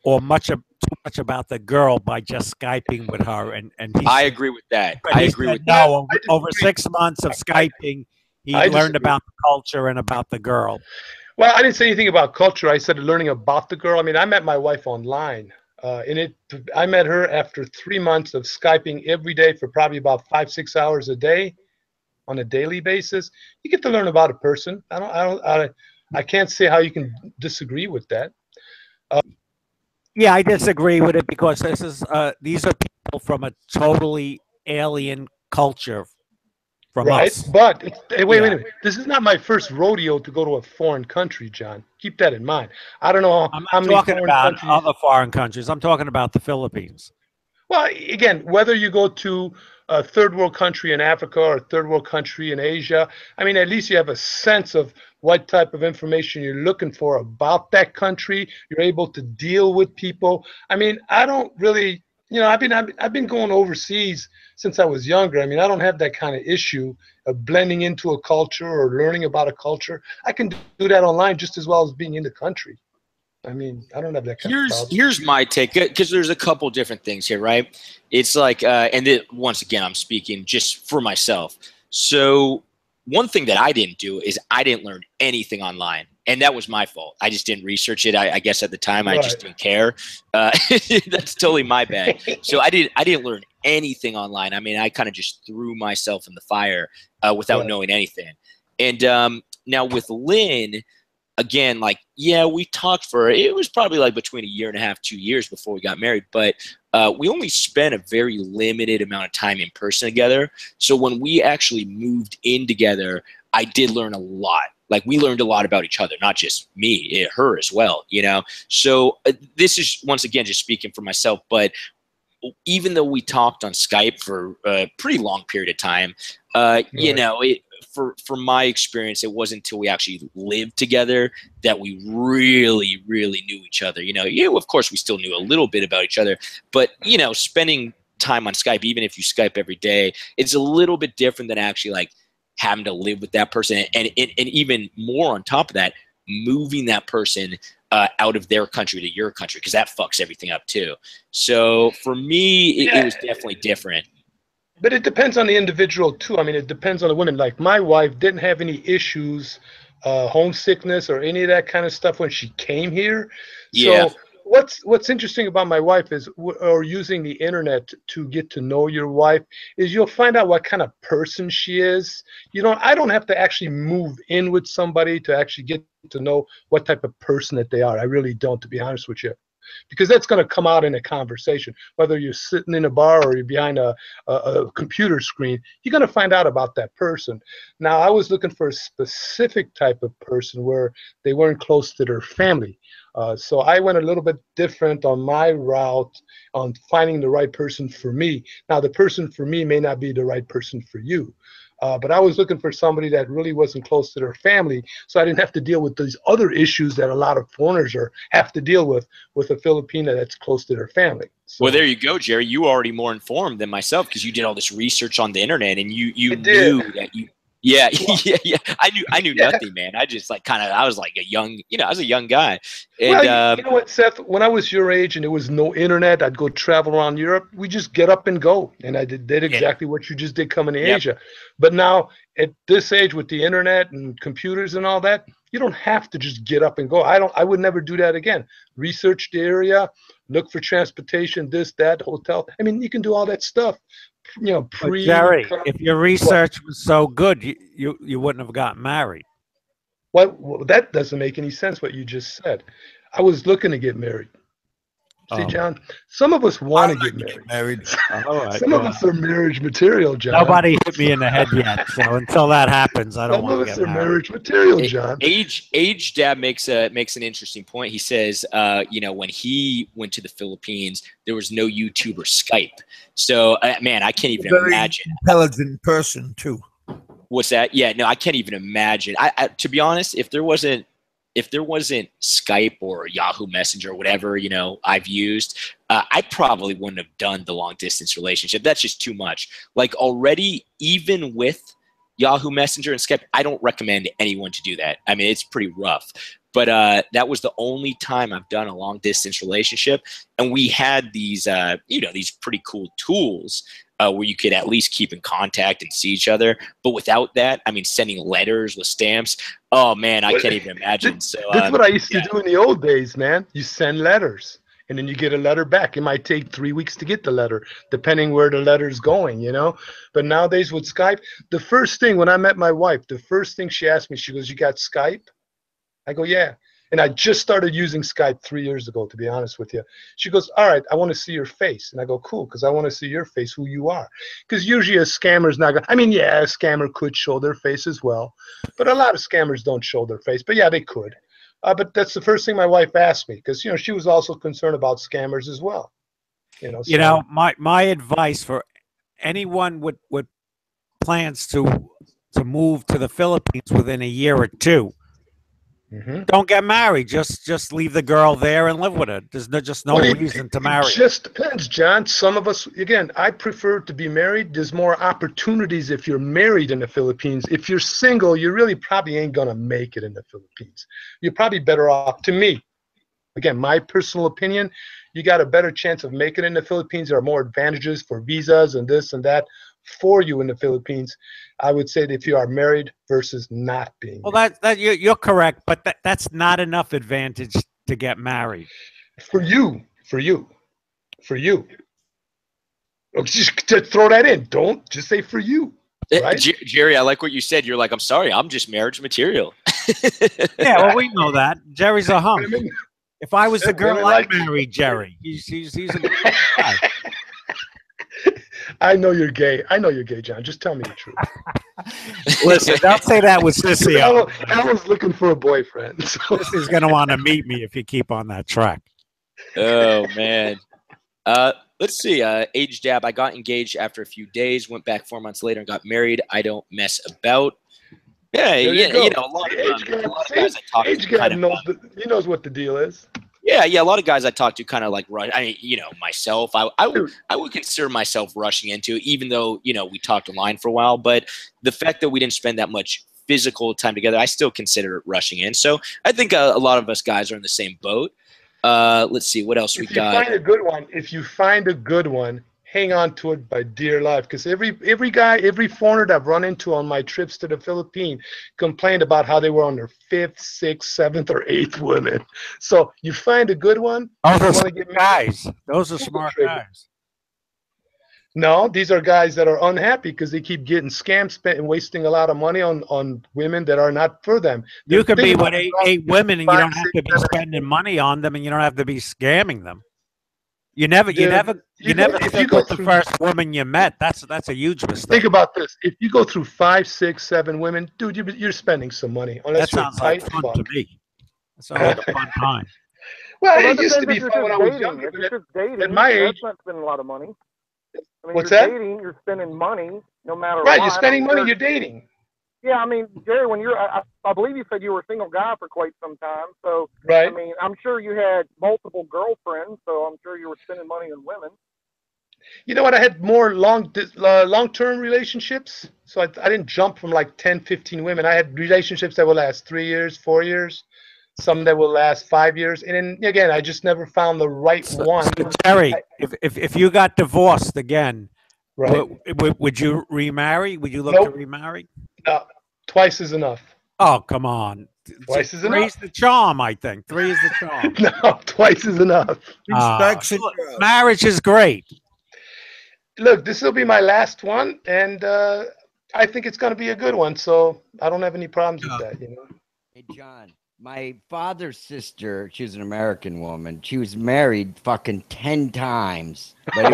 or too much about the girl by just Skyping with her. And I agree with that. I agree with that. No, over 6 months of Skyping, he learned about the culture and about the girl. Well, I didn't say anything about culture. I said learning about the girl. I mean, I met my wife online. I met her after 3 months of Skyping every day for probably about 5-6 hours a day on a daily basis. You get to learn about a person. I can't see how you can disagree with that. Yeah, I disagree with it because these are people from a totally alien culture from us. But wait a minute. This is not my first rodeo to go to a foreign country, John. Keep that in mind. I don't know I'm how not many talking foreign about countries. other foreign countries. I'm talking about the Philippines. Well, again, whether you go to a third world country in Africa or a third world country in Asia, I mean, at least you have a sense of what type of information you're looking for about that country. You're able to deal with people. I mean, I don't really, I've been going overseas since I was younger. I mean, I don't have that kind of issue of blending into a culture or learning about a culture. I can do that online just as well as being in the country. I mean, I don't have that kind of problem. Here's my take, because there's a couple different things here, right? It's like, once again, I'm speaking just for myself. So one thing that I didn't do is I didn't learn anything online, and that was my fault. I just didn't research it. I guess at the time I just didn't care. That's totally my bad. So I didn't learn anything online. I mean, I kind of just threw myself in the fire without knowing anything. And now with Lynn, again, we talked it was probably like between 1.5 years, 2 years before we got married, but we only spent a very limited amount of time in person together. So when we actually moved in together, I did learn a lot. Like, we learned a lot about each other, not just me, her as well, So this is, once again, just speaking for myself, but even though we talked on Skype for a pretty long period of time, from my experience, it wasn't until we actually lived together that we really, really knew each other. Of course, we still knew a little bit about each other, but, spending time on Skype, even if you Skype every day, it's a little bit different than actually having to live with that person. And even more on top of that, moving that person out of their country to your country, because that fucks everything up too. So for me, it was definitely different. But it depends on the individual too. I mean, it depends on the women. Like, my wife didn't have any issues, homesickness or any of that kind of stuff when she came here. Yeah. So what's interesting about my wife is, or using the internet to get to know your wife, is you'll find out what kind of person she is. I don't have to actually move in with somebody to actually get to know what type of person that they are. I really don't, to be honest with you. Because that's going to come out in a conversation. Whether you're sitting in a bar or you're behind a computer screen, you're going to find out about that person. Now, I was looking for a specific type of person where they weren't close to their family. So I went a little bit different on my route on finding the right person for me. Now, the person for me may not be the right person for you. But I was looking for somebody that really wasn't close to their family, so I didn't have to deal with these other issues that a lot of foreigners have to deal with a Filipina that's close to their family. So, well, there you go, Jerry. You were already more informed than myself because you did all this research on the internet, and you knew that Yeah, yeah. I knew nothing, man. I just like I was like a young, I was a young guy. And Well, you know what, Seth? When I was your age and there was no internet, I'd go travel around Europe. We just get up and go, and I did exactly what you just did coming to Asia. But now at this age, with the internet and computers and all that, you don't have to just get up and go. I would never do that again. Research the area, look for transportation, this, that, hotel. I mean, you can do all that stuff. But Jerry, if your research was so good, you wouldn't have gotten married. Well, that doesn't make any sense, what you just said. I was looking to get married. See, John, some of us want to get married. All right, some of us are marriage material, John. Nobody hit me in the head yet, so until that happens, I don't want to get married. Some of us are marriage material, John. Age Dad makes an interesting point. He says, when he went to the Philippines, there was no YouTube or Skype. So, man, I can't even imagine. Intelligent person too. What's that? Yeah, no, I can't even imagine. I to be honest, if there wasn't Skype or Yahoo Messenger or whatever, I've used, I probably wouldn't have done the long distance relationship. That's just too much. Like already, even with Yahoo Messenger and Skype, I don't recommend anyone to do that. I mean, it's pretty rough. But that was the only time I've done a long distance relationship. And we had these, these pretty cool tools where you could at least keep in contact and see each other. But without that, I mean, sending letters with stamps, oh, man, I can't even imagine. So that's what I used to do in the old days, man. You send letters, and then you get a letter back. It might take 3 weeks to get the letter, depending where the letter's going, But nowadays with Skype, the first thing, when I met my wife, the first thing she asked me, she goes, "You got Skype?" I go, "Yeah." And I just started using Skype 3 years ago, to be honest with you. She goes, "All right, I want to see your face." And I go, "Cool, because I want to see your face, who you are." Because usually a scammer's not going to, a scammer could show their face as well. But a lot of scammers don't show their face. But yeah, they could. But that's the first thing my wife asked me, because, she was also concerned about scammers as well. My advice for anyone with plans to move to the Philippines within a year or two, don't get married. Just leave the girl there and live with her. There's just no reason to marry. It just depends, John. Some of us, again, I prefer to be married. There's more opportunities if you're married in the Philippines. If you're single, you really probably ain't going to make it in the Philippines. You're probably better off, to me. Again, my personal opinion, you got a better chance of making it in the Philippines. There are more advantages for visas and this and that for you in the Philippines. I would say that if you are married versus not being married. That you're correct, but that's not enough advantage to get married. For you. Just to throw that in. Don't just say for you. Right? Jerry, I like what you said. You're like, "I'm sorry, I'm just marriage material." Yeah, well, we know that. Jerry's a hunk. If I was a girl, I'd marry Jerry. He's a good guy. I know you're gay. John. Just tell me the truth. Listen, don't say that with Sissy. Alan's looking for a boyfriend. So. Sissy's going to want to meet me if you keep on that track. Oh, man. Let's see. Age Dab. I got engaged after a few days, went back 4 months later and got married. I don't mess about. Yeah, a lot of guys I talk to he knows what the deal is. Yeah, a lot of guys I talk to kind of like rush. I mean, myself, I would consider myself rushing into it, even though, we talked online for a while. But the fact that we didn't spend that much physical time together, I still consider it rushing in. So I think a lot of us guys are in the same boat. Let's see what else we got. If you find a good one, hang on to it by dear life, because every foreigner that I've run into on my trips to the Philippines complained about how they were on their 5th, 6th, 7th, or 8th women. So you find a good one. Those are guys. Those are smart guys. No, these are guys that are unhappy because they keep getting scammed, spent, and wasting a lot of money on women that are not for them. You could be with eight women, and you don't have to be spending money on them, and you don't have to be scamming them. You never stick with the first woman you met. That's a huge mistake. Think about this: if you go through 5, 6, 7 women, dude, you're spending some money. That sounds like fun to me. That sounds like a fun time. Well, it used to be fun when I was younger. At my age, that's not spending a lot of money. I mean, what's you're that? dating, you're spending money no matter what. Right, what. you're spending money. You're dating. Yeah, I mean, Jerry, when I believe you said you were a single guy for quite some time. So, right. I mean, I'm sure you had multiple girlfriends, so I'm sure you were spending money on women. You know what? I had more long-term relationships. So I didn't jump from like 10, 15 women. I had relationships that would last 3 years, 4 years, some that will last 5 years. And then again, I just never found the right one. So Terry, if you got divorced again, Right? would you remarry? Would you look Nope. to remarry? Twice is enough. Oh, come on. Twice is Three's enough. the charm, I think. Three is the charm. No, twice is enough. Respects it. Marriage is great. Look, this will be my last one, and I think it's going to be a good one. So I don't have any problems with that. You know. Hey, John, my father's sister, she was an American woman. She was married fucking 10 times. But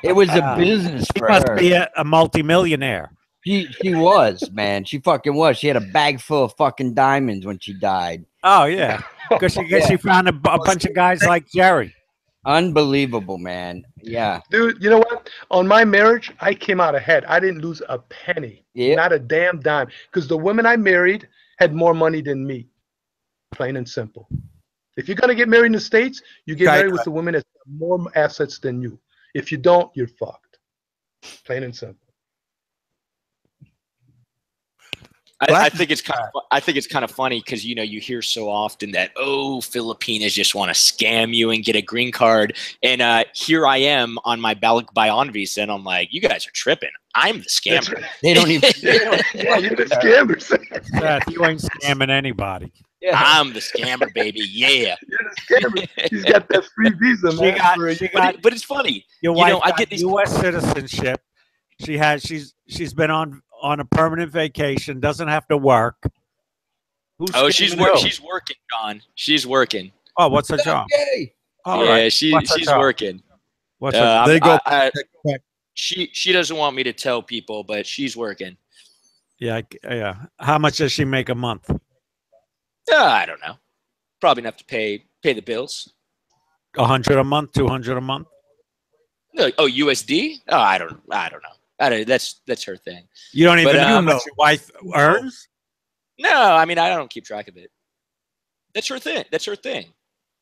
it was a business She for must her. be a multimillionaire. She was, man. She fucking was. She had a bag full of fucking diamonds when she died. Oh, yeah. Because she found a bunch of guys like Jerry. Unbelievable, man. Yeah. Dude, you know what? On my marriage, I came out ahead. I didn't lose a penny. Yeah. Not a damn dime. Because the women I married had more money than me. Plain and simple. If you're going to get married in the States, you get married with the women that have more assets than you. If you don't, you're fucked. Plain and simple. I think it's kind of funny because you hear so often that Filipinos just want to scam you and get a green card, and here I am on my Bayan visa, and I'm like, you guys are tripping. I'm the scammer. Right. They don't even. Yeah, you're the scammers. Seth, you ain't scamming anybody. Yeah. I'm the scammer, baby. Yeah. You're the scammer. He's got that free visa, man. But it's funny. Your wife I got get these U.S. citizenship. She's been on a permanent vacation. Doesn't have to work. She's working, John. She's working. Oh, what's her job? Okay. All yeah, right. she's job? working. What's her? They go. She doesn't want me to tell people, but she's working. Yeah. How much does she make a month? I don't know. Probably enough to pay the bills. 100 a month, 200 a month. USD? Oh, I don't know. That's her thing. You don't even know how you much know. your wife earns? No, I mean I don't keep track of it. That's her thing. It's her thing.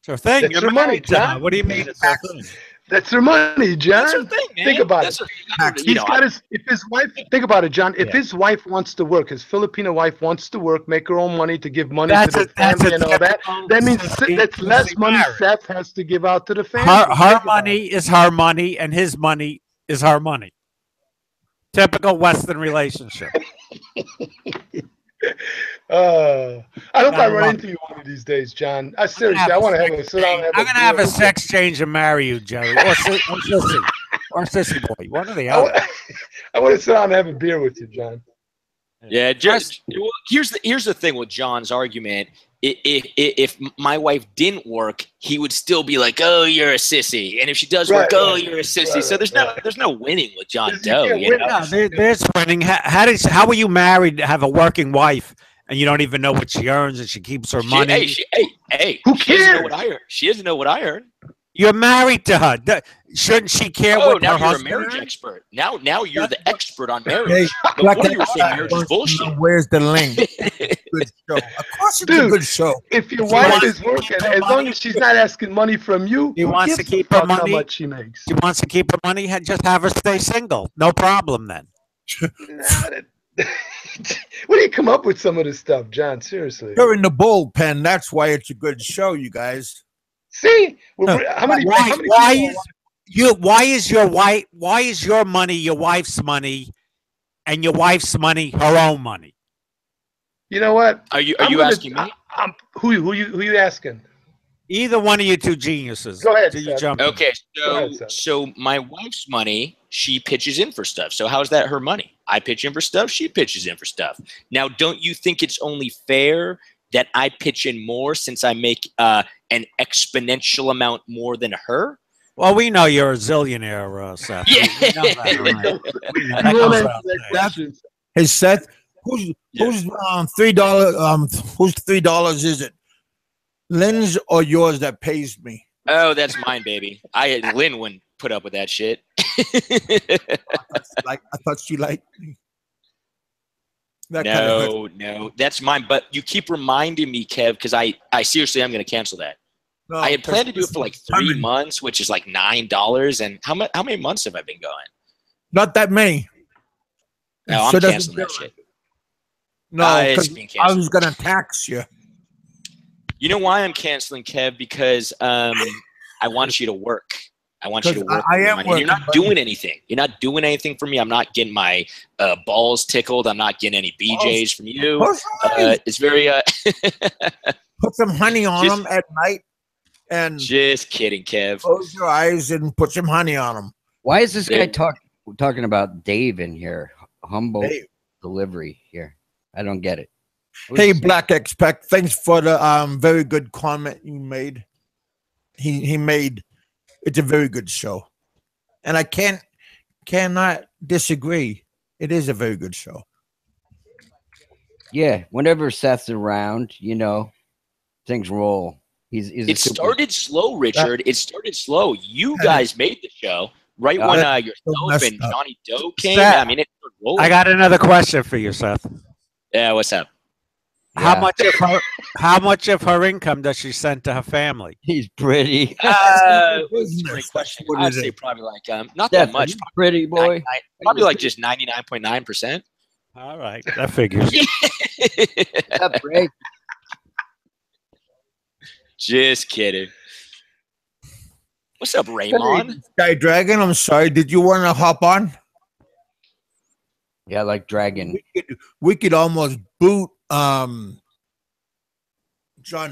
That's You're her money, married to her. John. What do you mean it's her thing? That's her money, John. That's her thing, man. Think about That's it. her, He's got if his wife, think about it, John. If his wife wants to work, his Filipino wife wants to work, make her own money to give money to the family and all that, that means that's less money Seth has to give out to the family. Her money is her money, and his money is her money. Typical Western relationship. I hope I run into you one of these days, John. Seriously, I want to have a sit down. I'm gonna have a sex change and marry you, Jerry, or sissy, or sissy boy. One or the other. I want to sit down and have a beer with you, John. Yeah, here's the thing with John's argument. If my wife didn't work, he would still be like, "Oh, you're a sissy," and if she does work, "Oh, you're a sissy." So there's no winning with John Doe. No, there's winning. How are you married to have a working wife and you don't even know what she earns and she keeps her money? Hey, who she doesn't know cares? what I earn. She doesn't know what I earn. You're married to her. Shouldn't she care what now her you're a husband marriage earns? expert. Now you're the expert on marriage. Hey, Before you were saying marriage is bullshit. Where's the link? Good show. Of course, it's a good show. If your wife is working, as long as she's not asking money from you, He wants to gives a keep her fuck money. How much she makes? She wants to keep her money. Just have her stay single. No problem then. Where do you come up with some of this stuff, John? Seriously. You're in the bullpen. That's why it's a good show, you guys. See, how many? Why is your money your wife's money, and your wife's money her own money? You know what? Are you asking me? Who you asking? Either one of you two geniuses. Go ahead, You Seth. jump in. Okay, Go ahead, Seth. so my wife's money, she pitches in for stuff. So how is that her money? I pitch in for stuff, she pitches in for stuff. Now, don't you think it's only fair that I pitch in more since I make an exponential amount more than her? Well, we know you're a zillionaire, Seth. Yeah. We know that, right? We know that You goes wanna without answer that saying. question? Hey, Seth, who's $3? Whose $3 is it? Lynn's or yours that pays me? Oh, that's mine, baby. Lynn wouldn't put up with that shit. I thought she liked me. That kinda hurt. No, that's mine. But you keep reminding me, Kev, because I seriously am going to cancel that. No, I had planned to do it because for like 3 months, which is like $9. And how many months have I been going? not that many. No, I'm So doesn't canceling that feel shit. No, It's because being I canceled. was gonna tax you. You know why I'm canceling, Kev? Because I want you to work. I want you to 'Cause work. I am and you're not working, doing anything. You're not doing anything for me. I'm not getting my balls tickled. I'm not getting any BJs from you. Close your eyes. It's very Put some honey on Just- them at night, and just kidding, Kev. close your eyes and put some honey on them. Why is this guy There- talking about Dave in here? Humble Hey, delivery here. I don't get it. hey, Black Expect, thanks for the very good comment you made. He made it's a very good show, and I cannot disagree. It is a very good show. Yeah, whenever Seth's around, you know, things roll. He's a It super- started slow, Richard. It started slow. You guys made the show right when yourself messed and up. Johnny Doe came. Seth, I mean, it started rolling. I got another question for you, Seth. Yeah, what's up? How Yeah. much of her income does she send to her family? He's pretty. That's a business. great question. What I'd is say it? probably like not Seth, that much. he's pretty boy. Probably like just 99.9%. All right, that figures. Seth, Ray. Just kidding. What's up, Raymond? Sky Dragon, I'm sorry. Did you want to hop on? Yeah, like dragon. We could almost boot John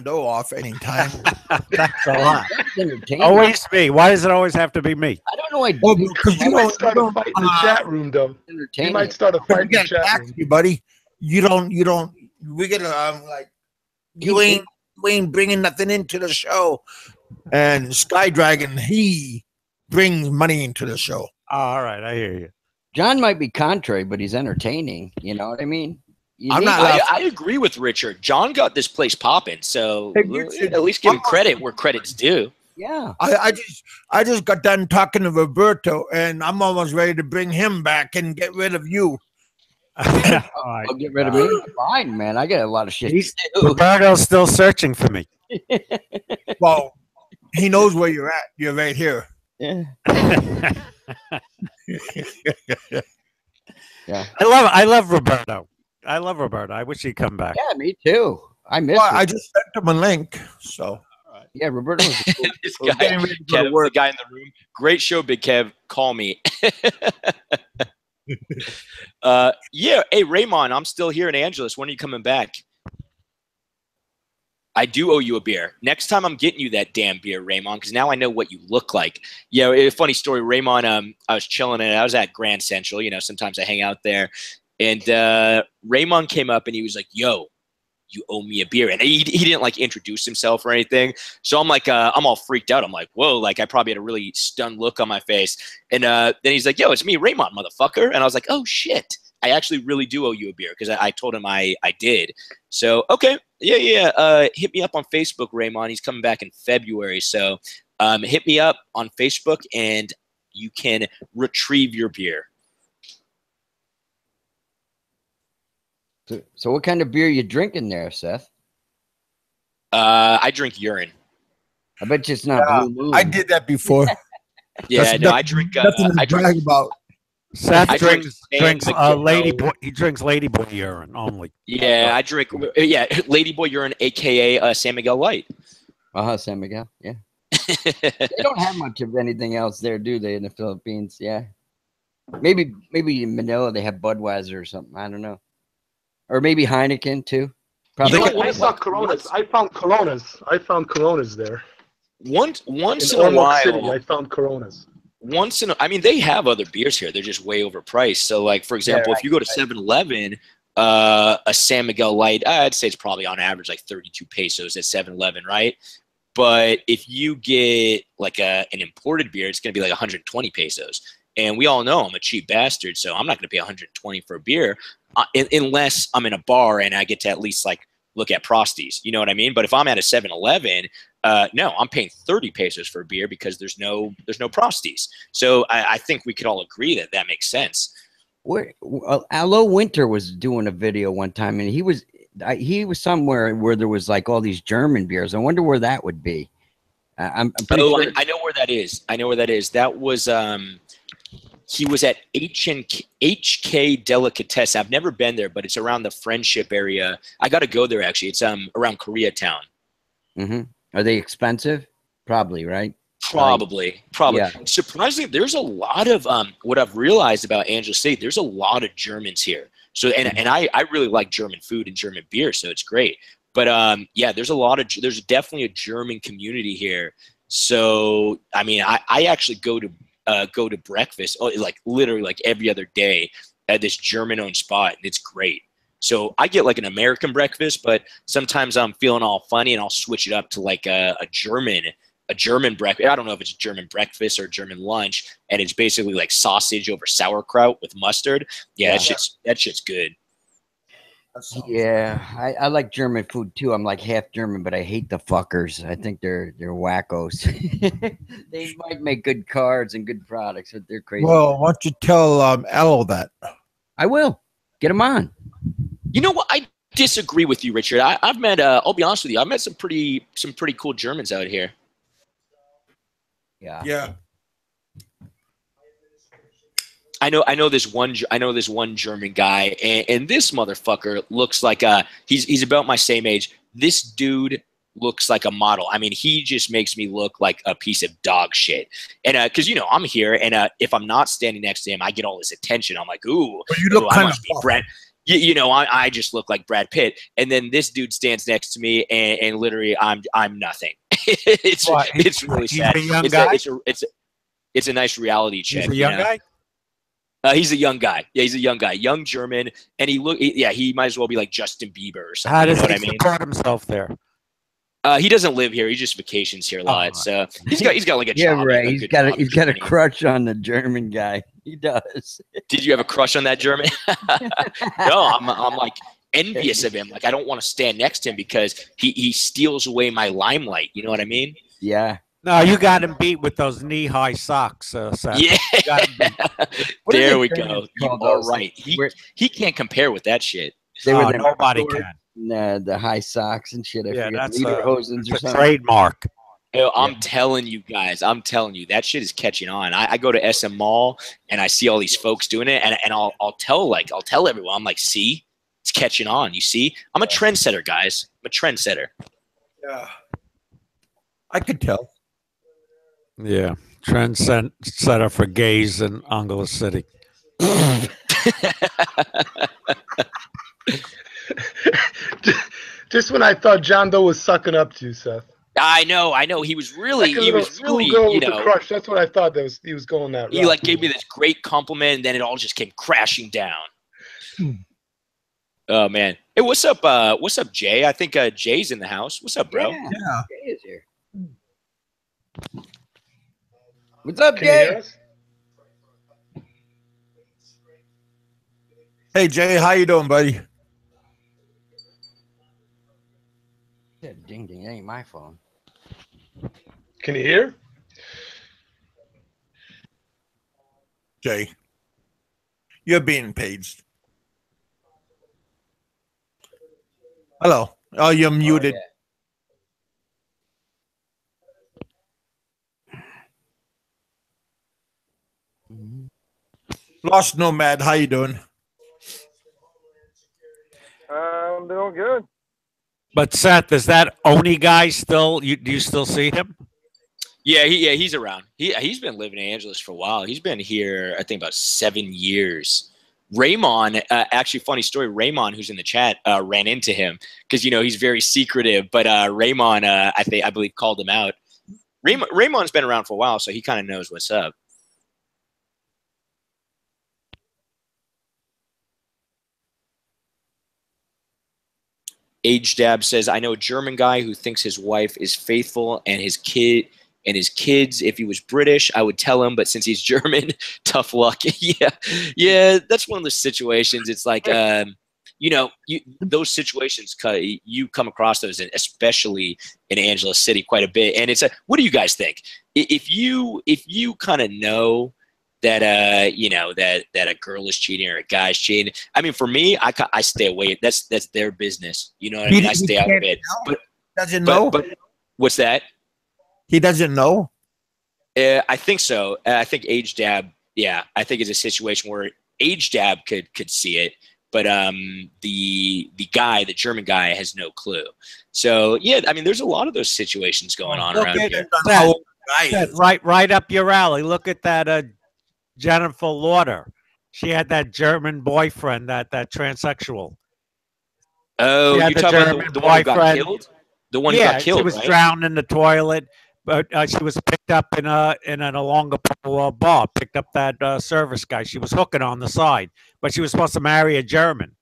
Doe off anytime. That's a lot. That's entertaining. Always me. Why does it always have to be me? I don't know why. Well, because You might start a fight in the chat room, though. You entertaining. might start a fight in the Again, chat tax room. you, buddy. You don't. We get like you ain't bringing nothing into the show. And Sky Dragon, he brings money into the show. All right, I hear you. John might be contrary, but he's entertaining. You know what I mean? I'm need- not- I agree with Richard. John got this place popping, so Hey, Richard, at least give him credit where credit's due. Yeah. I just got done talking to Roberto, and I'm almost ready to bring him back and get rid of you. All right. I'll get rid of me. Fine, man. I got a lot of shit. He's- to do. Roberto's still searching for me. Well, he knows where you're at. You're right here. Yeah. Yeah. I love Roberto. I love Roberto. I wish he'd come back. Yeah, me too. I miss Well, him. I just sent him a link. So Yeah, Roberto was a cool. This we're guy, getting ready to go to Kev, the work. guy in the room. Great show, Big Kev. Call me. Yeah. Hey, Raymond, I'm still here in Angeles. When are you coming back? I do owe you a beer. Next time I'm getting you that damn beer, Raymond, because now I know what you look like. Yeah, a funny story, Raymond. I was chilling and I was at Grand Central. You know, sometimes I hang out there. And Raymond came up and he was like, yo, you owe me a beer. And he didn't like introduce himself or anything. So I'm like, I'm all freaked out. I'm like, whoa, like I probably had a really stunned look on my face. And then he's like, yo, it's me, Raymond, motherfucker. And I was like, oh shit. I actually really do owe you a beer because I told him I did. So, okay. Yeah. Hit me up on Facebook, Raymond. He's coming back in February. So hit me up on Facebook and you can retrieve your beer. So what kind of beer you drinking there, Seth? I drink urine. I bet you it's not Yeah, Blue Moon. I did that before. Yeah, That's no, I nothing- drink. Nothing to I drink. brag about. Seth I drink drinks San Miguel. ladyboy. He drinks ladyboy urine only. Yeah, I drink. Yeah, Ladyboy urine, aka San Miguel Light. San Miguel. Yeah. They don't have much of anything else there, do they, in the Philippines? Yeah. Maybe in Manila they have Budweiser or something. I don't know. Or maybe Heineken too. Probably. You know I saw Coronas. I found Coronas there. Once In in a Ormoc City, while, I found Coronas. I mean, they have other beers here. They're just way overpriced. So, like for example, if you go to 7-Eleven, a San Miguel Light, I'd say it's probably on average like 32 pesos at 7-Eleven, right? But if you get like an imported beer, it's going to be like 120 pesos. And we all know I'm a cheap bastard, so I'm not going to pay 120 for a beer unless I'm in a bar and I get to at least like look at Prosties. You know what I mean? But if I'm at a 7-Eleven, no, I'm paying 30 pesos for a beer because there's no Prosties. So I think we could all agree that makes sense. Aloe Winter was doing a video one time, and he was somewhere where there was like all these German beers. I wonder where that would be. I'm pretty Oh, sure. I know where that is. I know where that is. That was he was at HK Delicatessen. I've never been there, but it's around the Friendship area. I got to go there actually. It's around Koreatown. Mm-hmm. Are they expensive? Probably, right? Probably. Yeah. Surprisingly, there's a lot of what I've realized about Angela State. There's a lot of Germans here. So and I really like German food and German beer, so it's great. But yeah, there's definitely a German community here. So I mean, I actually go to breakfast like literally like every other day at this German-owned spot, and it's great. So I get like an American breakfast, but sometimes I'm feeling all funny and I'll switch it up to like a German breakfast. I don't know if it's German breakfast or German lunch, and it's basically like sausage over sauerkraut with mustard. Yeah, that shit's good. Yeah, I like German food too. I'm like half German, but I hate the fuckers. I think they're wackos. They might make good cards and good products, but they're crazy. Well, why don't you tell Elo that? I will get them on. You know what? I disagree with you, Richard. I've met. I'll be honest with you. I've met some pretty cool Germans out here. Yeah. I know this one German guy, and this motherfucker looks like he's about my same age. This dude looks like a model. I mean, he just makes me look like a piece of dog shit. And because I'm here, and if I'm not standing next to him, I get all this attention. I'm like, ooh, But you look kind of Brad. I just look like Brad Pitt, and then this dude stands next to me, and literally, I'm nothing. It's really sad. A young guy? It's a nice reality check. He's a young guy. He's a young guy. Yeah, he's a young guy, young German, and he might as well be like Justin Bieber or something. How does You know he what I mean? support himself there? He doesn't live here. He just vacations here a lot. So he's got like a Yeah, job. right. He's got a Germany. crush on the German guy. He does. Did you have a crush on that German? No, I'm like envious of him. Like I don't want to stand next to him because he steals away my limelight. You know what I mean? Yeah. No, you got him beat with those knee-high socks, Seth. Yeah. You got him beat. There we Germans go. You call are those? right. He can't compare with that shit. They were Oh, the nobody can. the high socks and shit. I Yeah, forget. that's Lederhosens or a something. trademark. I'm telling you guys, that shit is catching on. I go to SM Mall and I see all these folks doing it, and I'll tell everyone. I'm like, see, it's catching on. You see, I'm a trendsetter, guys. I'm a trendsetter. Yeah. I could tell. Yeah, trendsetter for gays in Angela City. Just when I thought John Doe was sucking up to you, Seth. I know. He was really, Like a schoolgirl with a crush. That's what I thought. He was going that route. he like gave me this great compliment, and then it all just came crashing down. Oh man. Hey, what's up? What's up, Jay? I think Jay's in the house. What's up, bro? Yeah. Yeah. Jay is here. What's up, Can you hear Jay? us? Hey Jay, how you doing, buddy? Yeah, ding ding, it ain't my phone. Can you hear? Jay, you're being paged. Hello. Oh, you're muted. Lost Nomad, how you doing? I'm doing good. But Seth, is that Oni guy still? Do you still see him? Yeah, he's around. He's been living in Angeles for a while. He's been here, I think, about 7 years. Raymond, actually, funny story. Raymond, who's in the chat, ran into him because he's very secretive. But Raymond, I believe, called him out. Raymond's been around for a while, so he kind of knows what's up. Age Dab says, I know a German guy who thinks his wife is faithful and his kids. If he was British, I would tell him, but since he's German, tough luck. Yeah, that's one of those situations. It's like, those situations, you come across those, especially in Angeles City, quite a bit. And it's what do you guys think? If you kind of know that that a girl is cheating or a guy's cheating, I mean, for me, I stay away. That's their business. You know what I mean? I stay out of it. But Doesn't know. But what's that? He doesn't know. I think so. I think Age Dab. Yeah, I think it's a situation where Age Dab could see it, but the guy, the German guy, has no clue. So yeah, I mean, there's a lot of those situations going on around here. Right up your alley. Look at that Jennifer Lauder. She had that German boyfriend, that transsexual. Oh, you're talking about the one who got killed? The one who got killed, she was right? drowned in the toilet, but she was picked up in a longer bar. Picked up that service guy. She was hooking on the side, but she was supposed to marry a German.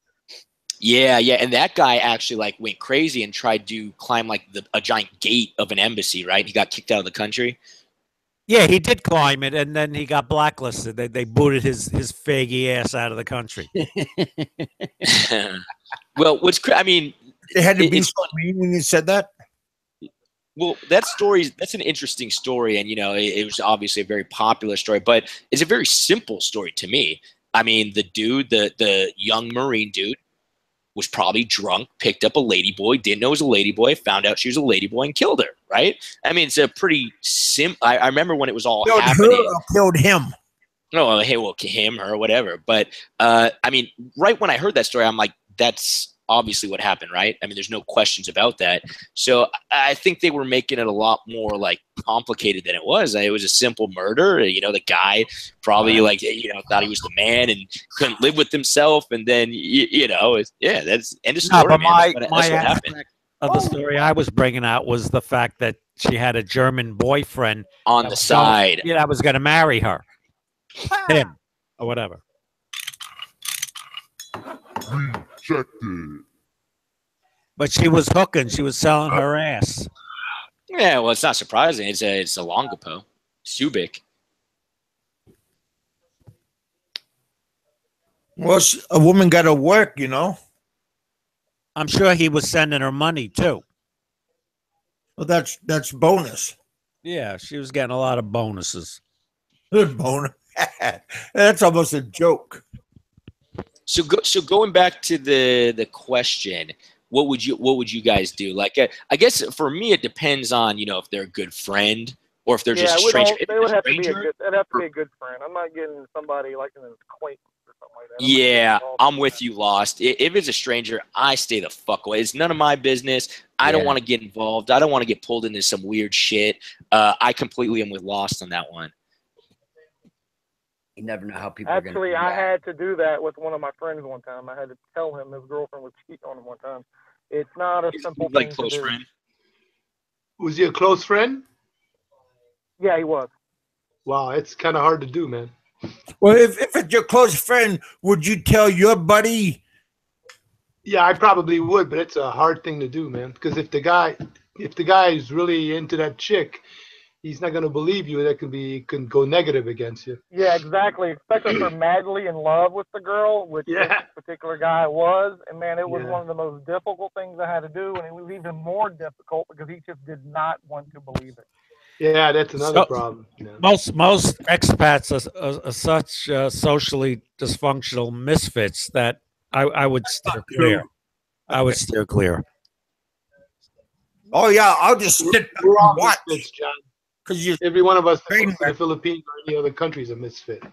Yeah, and that guy actually like went crazy and tried to climb like a giant gate of an embassy, right? He got kicked out of the country. Yeah, he did climb it, and then he got blacklisted. They booted his faggy ass out of the country. Well, I mean, they had to be so mean when you said that. Well, that's an interesting story, and it was obviously a very popular story, but it's a very simple story to me. I mean, the dude, the young Marine dude, was probably drunk, picked up a ladyboy, didn't know it was a ladyboy, found out she was a ladyboy, and killed her. Right? I mean, it's a pretty simple. I remember when it was all happening. Her or killed him? No, hey, well, him or whatever. But I mean, right when I heard that story, I'm like, that's obviously what happened, right? I mean, there's no questions about that. So I think they were making it a lot more like complicated than it was. It was a simple murder. The guy probably thought he was the man and couldn't live with himself, and then that's end of story. No, but man. my That's what happened. Of the story I was bringing out was the fact that she had a German boyfriend on the side. That was going to marry her, him, or whatever. But she was hooking. She was selling her ass. Yeah, well, it's not surprising. It's a Longapo, Subic. Well, a woman got to work, I'm sure he was sending her money too. Well, that's bonus. Yeah, she was getting a lot of bonuses. Good bonus. That's almost a joke. So going back to the question, what would you guys do? Like, I guess for me, it depends on if they're a good friend or if they're just a stranger. They would have to be a good friend. I'm not getting somebody like an acquaintance or something like that. Yeah, I'm with you, Lost. If it's a stranger, I stay the fuck away. It's none of my business. I don't want to get involved. I don't want to get pulled into some weird shit. I completely am with Lost on that one. You never know how people Actually, I had to do that with one of my friends one time. I had to tell him his girlfriend was cheating on him one time. It's not a simple thing to close do. friend. Was he a close friend? Yeah, he was. Wow, it's kind of hard to do, man. Well, if it's your close friend, would you tell your buddy? Yeah, I probably would, but it's a hard thing to do, man. Because if the guy is really into that chick, he's not going to believe you. That can go negative against you. Yeah, exactly. Especially if they're madly in love with the girl, which this particular guy was. And, man, it was one of the most difficult things I had to do. And it was even more difficult because he just did not want to believe it. Yeah, that's another problem. Yeah. Most expats are such socially dysfunctional misfits that I would steer clear. I would steer clear. Oh, yeah, I'll just sit back We're all and watch. misfits, John. Because every one of us in the Philippines or any other country is a misfit.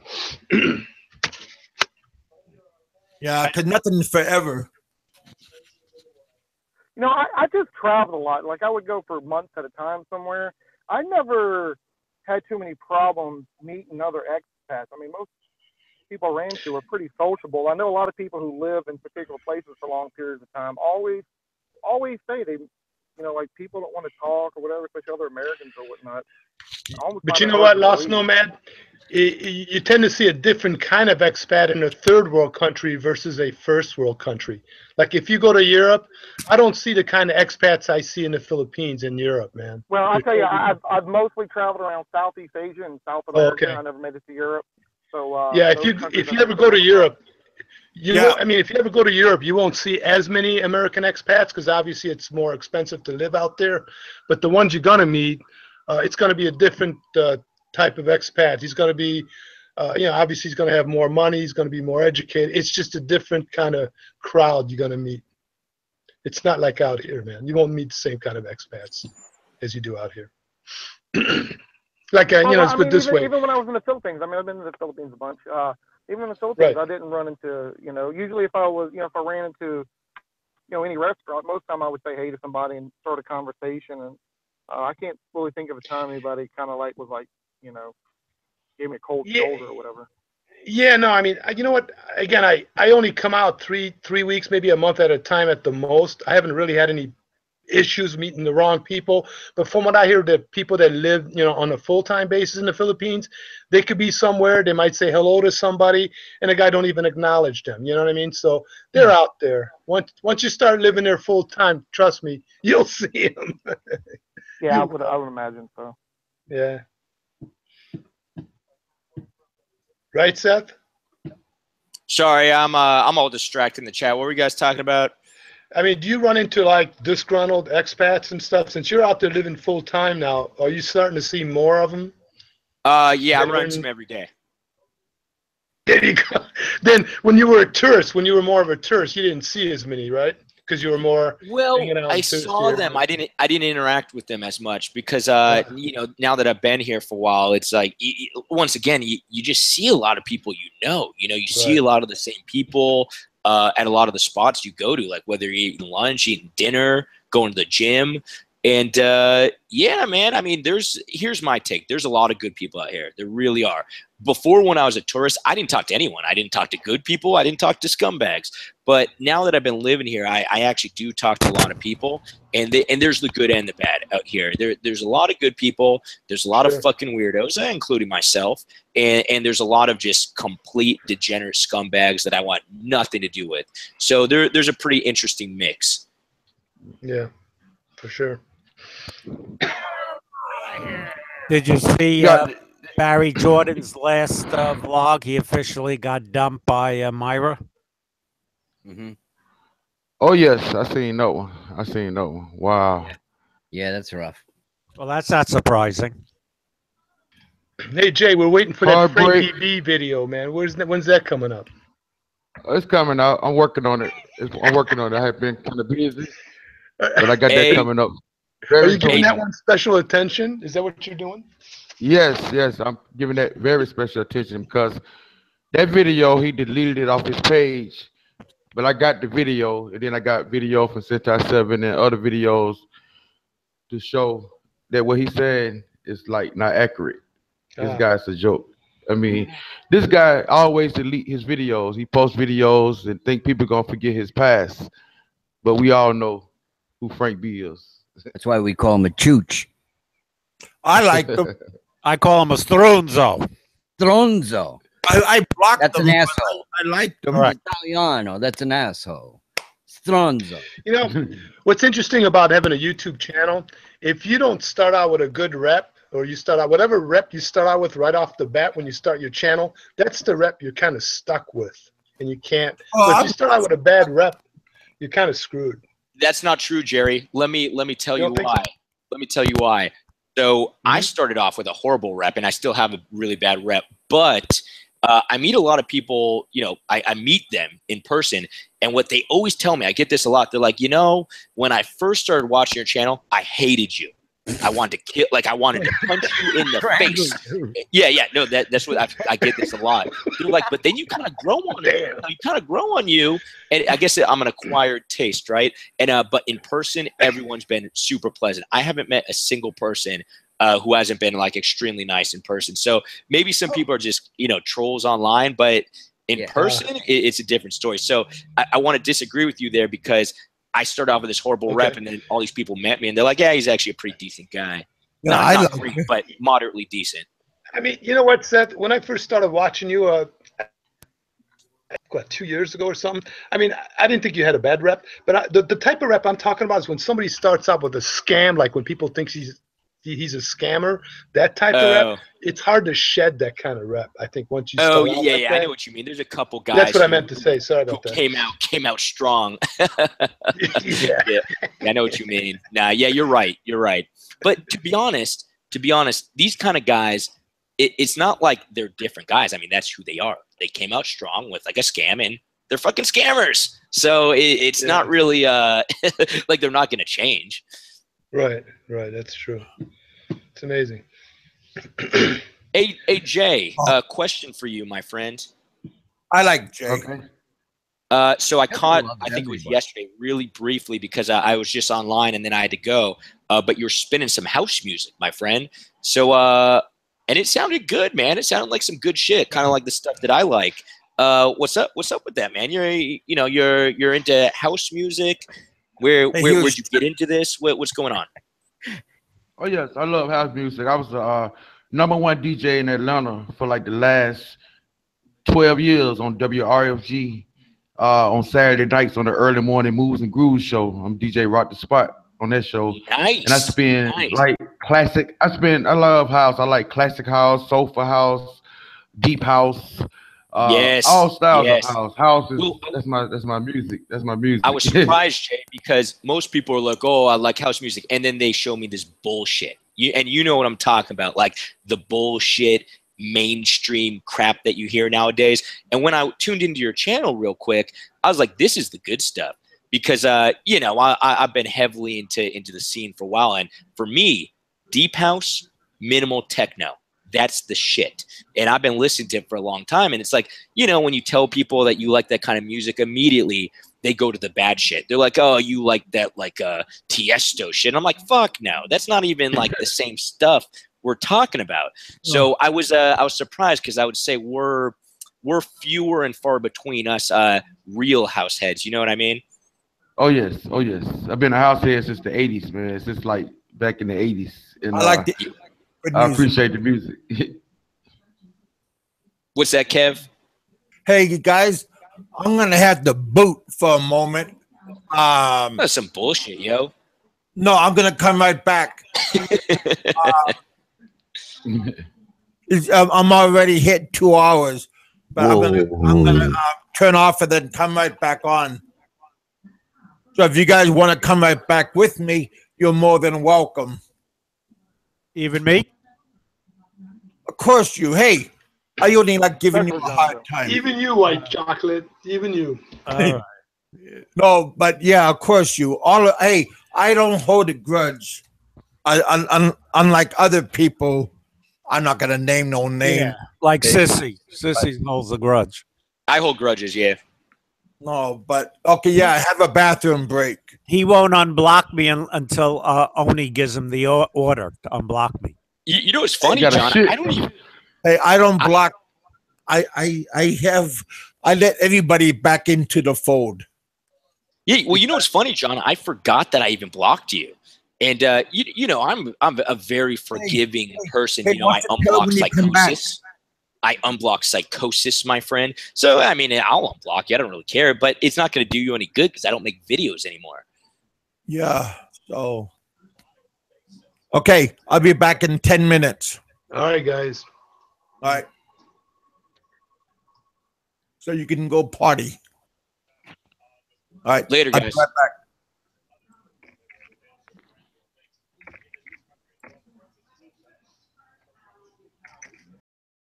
Yeah, because nothing's forever. I just traveled a lot. Like, I would go for months at a time somewhere. I never had too many problems meeting other expats. I mean, most people I ran to are pretty sociable. I know a lot of people who live in particular places for long periods of time always say they, like people don't want to talk or whatever, especially other Americans or whatnot. But you know what, Lost Nomad? You tend to see a different kind of expat in a third world country versus a first world country. Like if you go to Europe, I don't see the kind of expats I see in the Philippines and Europe, man. Well, I'll tell you, I've mostly traveled around Southeast Asia and South America. Okay. I never made it to Europe. So yeah, if you ever go to Europe, if you ever go to Europe, you won't see as many American expats because obviously it's more expensive to live out there. But the ones you're gonna meet, it's gonna be a different type of expat. He's gonna be, obviously he's gonna have more money. He's gonna be more educated. It's just a different kind of crowd you're gonna meet. It's not like out here, man. You won't meet the same kind of expats as you do out here. Like, you know, let's I put it mean, this way. even when I was in the Philippines, I mean, I've been to the Philippines a bunch. Even in the Philippines, Right. I didn't run into, you know, usually if I was, you know, if I ran into, you know, any restaurant, most of the time I would say hey to somebody and start a conversation. And I can't really think of a time anybody kind of like was like, you know, gave me a cold shoulder or whatever. Yeah, no, I mean, you know what? Again, I only come out three weeks, maybe a month at a time at the most. I haven't really had any issues meeting the wrong people. But from what I hear, the people that live, you know, on a full-time basis in the Philippines, they could be somewhere. They might say hello to somebody, and the guy don't even acknowledge them. You know what I mean? So they're out there. Once you start living there full-time, trust me, you'll see them. Yeah, I would imagine so. Yeah. Right, Seth? Sorry, I'm all distracted in the chat. What were you guys talking about? I mean, do you run into like disgruntled expats and stuff? Since you're out there living full time now, are you starting to see more of them? Yeah, I'm running some every day. There you go. Then when you were a tourist, when you were more of a tourist, you didn't see as many, right? Because you were more hanging out. I saw them. I didn't interact with them as much because you know, now that I've been here for a while, it's like once again you just see a lot of people you see a lot of the same people at a lot of the spots you go to, like whether you're eating lunch, eating dinner, going to the gym. And yeah, man, I mean, here's my take. There's a lot of good people out here. There really are. Before, when I was a tourist, I didn't talk to anyone. I didn't talk to good people. I didn't talk to scumbags. But now that I've been living here, I actually do talk to a lot of people. And there's the good and the bad out here. There's a lot of good people. There's a lot of fucking weirdos, including myself. And there's a lot of just complete degenerate scumbags that I want nothing to do with. So there's a pretty interesting mix. Yeah, for sure. Did you see Barry Jordan's last vlog? He officially got dumped by Myra. Mm-hmm. Oh yes, I seen that one. Wow. Yeah, that's rough. Well, that's not surprising. Hey Jay, we're waiting for that Heartbreak. Frankie B video, man. When's that coming up? It's coming out. I'm working on it. I have been kind of busy, but I got that coming up. Are you giving that one special attention? Is that what you're doing? Yes. I'm giving that very special attention because that video, he deleted it off his page. But I got the video, and then I got video from Sentai 7 and other videos to show that what he said is like not accurate. This guy's a joke. I mean, this guy always delete his videos. He posts videos and think people gonna forget his past. But we all know who Frank B is. That's why we call him a chooch. I like them. I call him a Stronzo. Stronzo. I blocked That's them. an asshole. I like them. Right. Italiano. That's an asshole. Stronzo. You know, what's interesting about having a YouTube channel, if you don't start out with a good rep, or you start out, whatever rep you start out with right off the bat when you start your channel, that's the rep you're kind of stuck with. And you can't. So if you start out with a bad rep, you're kind of screwed. That's not true, Jerry. Let me tell you why. So? Let me tell you why. So I started off with a horrible rep, and I still have a really bad rep. But I meet a lot of people. You know, I meet them in person, and what they always tell me, I get this a lot. They're like, you know, when I first started watching your channel, I hated you. I wanted to kill, like I wanted to punch you in the face. Yeah. No, that's what I get this a lot. They're like, but then you kind of grow on it. You kind of grow on you, and I guess I'm an acquired taste, right? And but in person, everyone's been super pleasant. I haven't met a single person who hasn't been like extremely nice in person. So maybe some people are just trolls online, but in person, it's a different story. So I want to disagree with you there because I started off with this horrible rep, and then all these people met me, and they're like, "Yeah, he's actually a pretty decent guy. Yeah, not great, but moderately decent." I mean, you know what, Seth? When I first started watching you, what, 2 years ago or something? I mean, I didn't think you had a bad rep, but the type of rep I'm talking about is when somebody starts out with a scam, like when people think he's a scammer, that type of rep. It's hard to shed that kind of rep. I think once you start out like that. I know what you mean. There's a couple guys. That's what I meant to say. Sorry about that. Came out strong. Yeah, I know what you mean. Nah, yeah, you're right. But to be honest, these kind of guys, it's not like they're different guys. I mean, that's who they are. They came out strong with like a scam, and they're fucking scammers. So it's not really like they're not going to change. Right. That's true. It's amazing. Hey Jay, question for you, my friend. I like Jay. Okay. So I caught, loves I think it was everybody. yesterday, really briefly because I was just online and then I had to go. But you're spinning some house music, my friend. So and it sounded good, man. It sounded like some good shit, kind of like the stuff that I like. What's up? What's up with that, man? You're into house music. Where'd you get into this? What's going on? Oh yes, I love house music. I was the #1 DJ in Atlanta for like the last 12 years on WRFG on Saturday nights on the early morning moves and grooves show. I'm DJ Rock the Spot on that show. Nice. And I spin nice. like classic. I love house. I like classic house, sofa house, deep house. Yes. All styles yes. of house. House is Well, that's my music. That's my music. I was surprised, Jay, because most people are like, "Oh, I like house music," and then they show me this bullshit. You know what I'm talking about, like the bullshit mainstream crap that you hear nowadays. And when I tuned into your channel real quick, I was like, "This is the good stuff," because I've been heavily into the scene for a while, and for me, deep house, minimal techno. That's the shit. And I've been listening to it for a long time. And it's like, when you tell people that you like that kind of music, immediately they go to the bad shit. They're like, oh, you like that Tiesto shit. And I'm like, fuck no. That's not even like the same stuff we're talking about. So I was surprised because I would say we're fewer and far between us real house heads. You know what I mean? Oh yes. I've been a house head since the 80s, man. Since like back in the 80s. And I like the I appreciate the music. What's that, Kev? Hey, you guys, I'm gonna have to boot for a moment. That's some bullshit, yo. No, I'm gonna come right back. I'm already hit 2 hours, but I'm gonna turn off and then come right back on. So if you guys want to come right back with me, you're more than welcome. Even me? Of course, you. Hey, I only like giving you a hard time. Even you, white chocolate. Even you. No, but yeah, of course you. Hey, I don't hold a grudge. Unlike other people, I'm not gonna name no name. Yeah, like Sissy. Sissy holds a grudge. I hold grudges, yeah. No, but okay, yeah, have a bathroom break. He won't unblock me until Oni gives him the order to unblock me. You know what's funny, John? I don't even. Hey, I don't block. I let everybody back into the fold. Yeah, well, you know what's funny, John? I forgot that I even blocked you. And I'm a very forgiving person. Hey, I unblock psychosis. I unblock psychosis, my friend. So I mean, I'll unblock you. I don't really care, but it's not going to do you any good because I don't make videos anymore. Yeah. So. Okay, I'll be back in 10 minutes. All right, guys. All right. So you can go party. All right. Later, I'll be guys. right back.